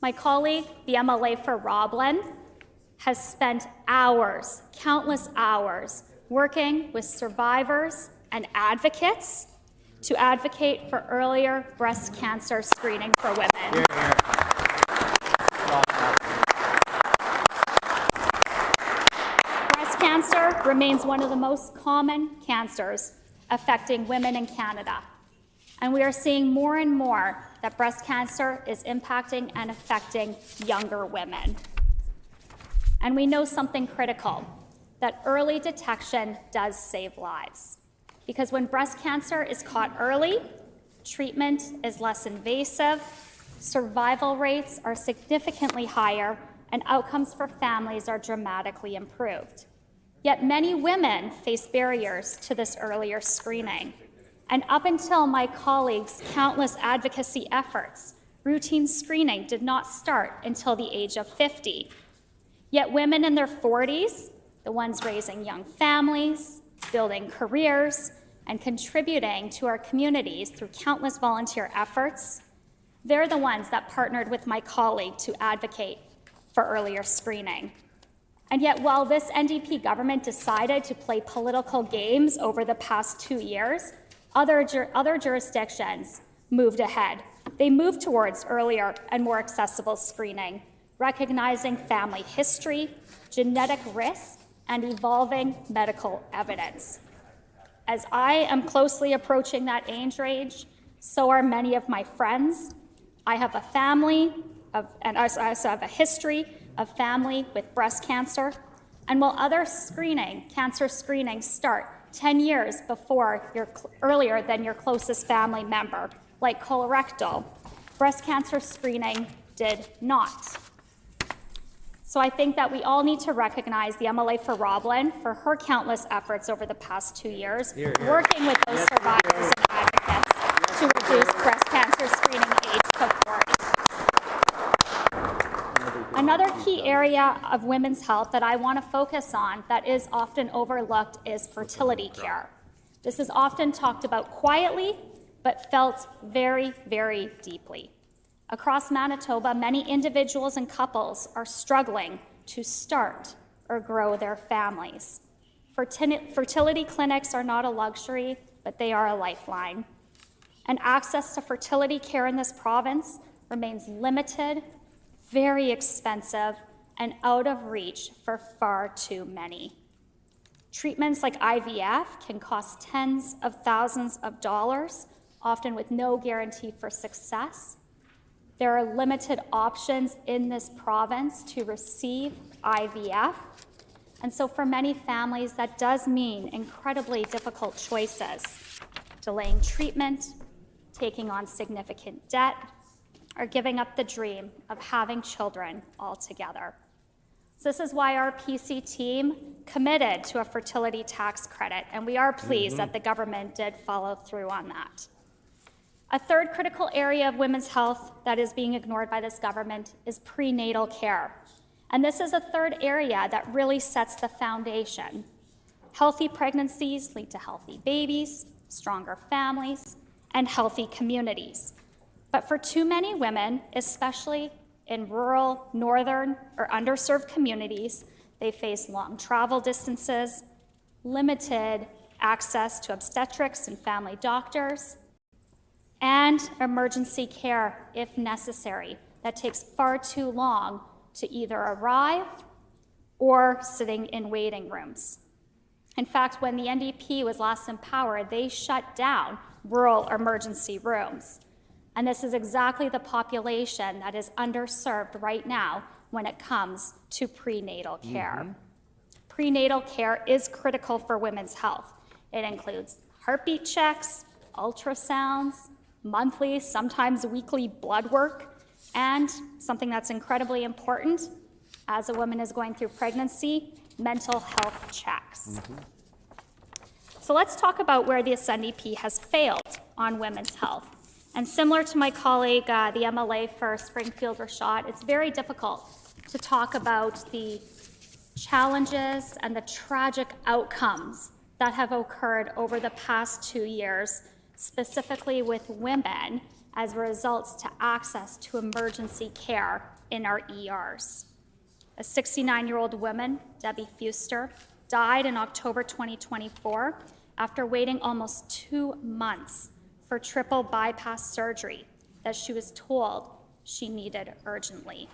My colleague, the MLA for Roblin, has spent hours, countless hours, working with survivors and advocates to advocate for earlier breast cancer screening for women. Breast cancer remains one of the most common cancers affecting women in Canada. And we are seeing more and more that breast cancer is impacting and affecting younger women. And we know something critical, that early detection does save lives. Because when breast cancer is caught early, treatment is less invasive, survival rates are significantly higher, and outcomes for families are dramatically improved. Yet many women face barriers to this earlier screening. And up until my colleagues' countless advocacy efforts, routine screening did not start until the age of 50. Yet women in their 40s, the ones raising young families, building careers, and contributing to our communities through countless volunteer efforts, they're the ones that partnered with my colleague to advocate for earlier screening. And yet, while this NDP government decided to play political games over the past 2 years, other jurisdictions moved ahead. They moved towards earlier and more accessible screening, recognizing family history, genetic risk, and evolving medical evidence. As I am closely approaching that age range, so are many of my friends. I have a family, and I also have a history of family with breast cancer. And while other cancer screenings start 10 years earlier than your closest family member, like colorectal, breast cancer screening did not. So I think that we all need to recognize the MLA for Roblin for her countless efforts over the past 2 years, working with those survivors and advocates to reduce breast cancer screening age to 40. Another key area of women's health that I want to focus on that is often overlooked is fertility care. This is often talked about quietly, but felt very, very deeply. Across Manitoba, many individuals and couples are struggling to start or grow their families. Fertility clinics are not a luxury, but they are a lifeline. And access to fertility care in this province remains limited, very expensive, and out of reach for far too many. Treatments like IVF can cost tens of thousands of dollars, often with no guarantee for success. There are limited options in this province to receive IVF. And so for many families, that does mean incredibly difficult choices, delaying treatment, taking on significant debt, or giving up the dream of having children altogether. So this is why our PC team committed to a fertility tax credit, and we are pleased that the government did follow through on that. A third critical area of women's health that is being ignored by this government is prenatal care. And this is a third area that really sets the foundation. Healthy pregnancies lead to healthy babies, stronger families, and healthy communities. But for too many women, especially in rural, northern, or underserved communities, they face long travel distances, limited access to obstetrics and family doctors, and emergency care, if necessary, that takes far too long to either arrive or sitting in waiting rooms. In fact, when the NDP was last in power, they shut down rural emergency rooms. And this is exactly the population that is underserved right now when it comes to prenatal care. Prenatal care is critical for women's health. It includes heartbeat checks, ultrasounds, monthly, sometimes weekly blood work, and something that's incredibly important as a woman is going through pregnancy, mental health checks. So let's talk about where the NDP has failed on women's health. And similar to my colleague, the MLA for Springfield Rashad, it's very difficult to talk about the challenges and the tragic outcomes that have occurred over the past 2 years, specifically with women as a result to access to emergency care in our ERs. A 69-year-old woman, Debbie Fuster, died in October 2024 after waiting almost 2 months for triple bypass surgery that she was told she needed urgently.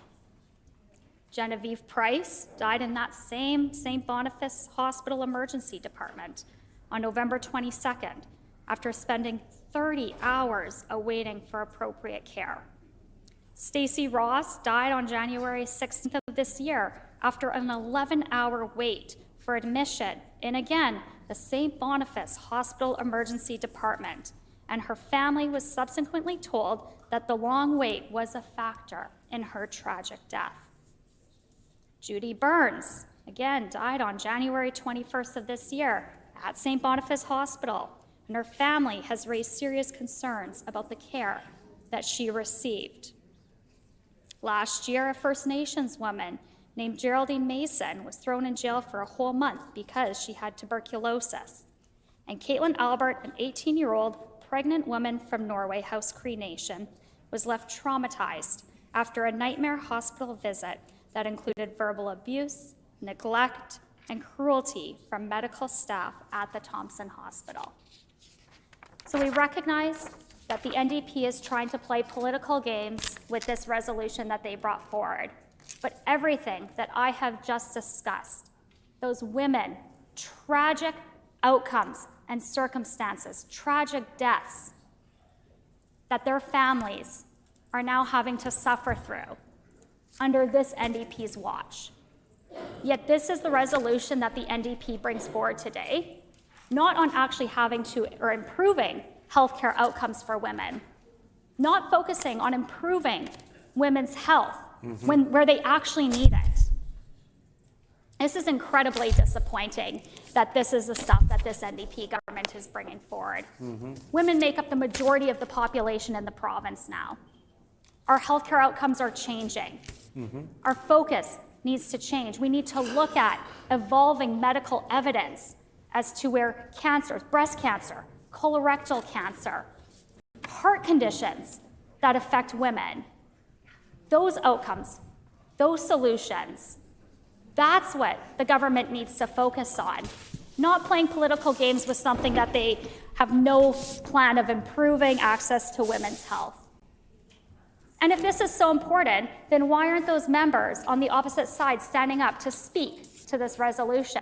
Genevieve Price died in that same St. Boniface Hospital emergency department on November 22nd after spending 30 hours awaiting for appropriate care. Stacey Ross died on January 16th of this year after an 11-hour wait for admission in, again, the St. Boniface Hospital emergency department, and her family was subsequently told that the long wait was a factor in her tragic death. Judy Burns, again, died on January 21st of this year at St. Boniface Hospital, and her family has raised serious concerns about the care that she received. Last year, a First Nations woman named Geraldine Mason was thrown in jail for a whole month because she had tuberculosis. And Caitlin Albert, an 18-year-old pregnant woman from Norway House Cree Nation, was left traumatized after a nightmare hospital visit that included verbal abuse, neglect, and cruelty from medical staff at the Thompson Hospital. So we recognize that the NDP is trying to play political games with this resolution that they brought forward. But everything that I have just discussed, those women, tragic outcomes and circumstances, tragic deaths that their families are now having to suffer through under this NDP's watch. Yet this is the resolution that the NDP brings forward today, not on actually having to or improving healthcare outcomes for women, not focusing on improving women's health where they actually need it. This is incredibly disappointing that this is the stuff that this NDP government is bringing forward. Women make up the majority of the population in the province now. Our healthcare outcomes are changing. Our focus needs to change. We need to look at evolving medical evidence as to where cancers, breast cancer, colorectal cancer, heart conditions that affect women, those outcomes, those solutions, that's what the government needs to focus on, not playing political games with something that they have no plan of improving access to women's health. And if this is so important, then why aren't those members on the opposite side standing up to speak to this resolution?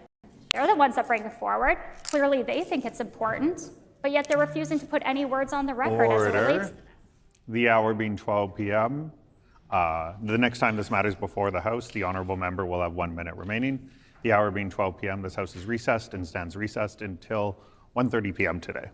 They're the ones that bring it forward. Clearly they think it's important, but yet they're refusing to put any words on the record as it relates. The hour being 12 p.m. The next time this matters before the House, the honourable member will have 1 minute remaining. The hour being 12 p.m., this House is recessed and stands recessed until 1:30 p.m. today.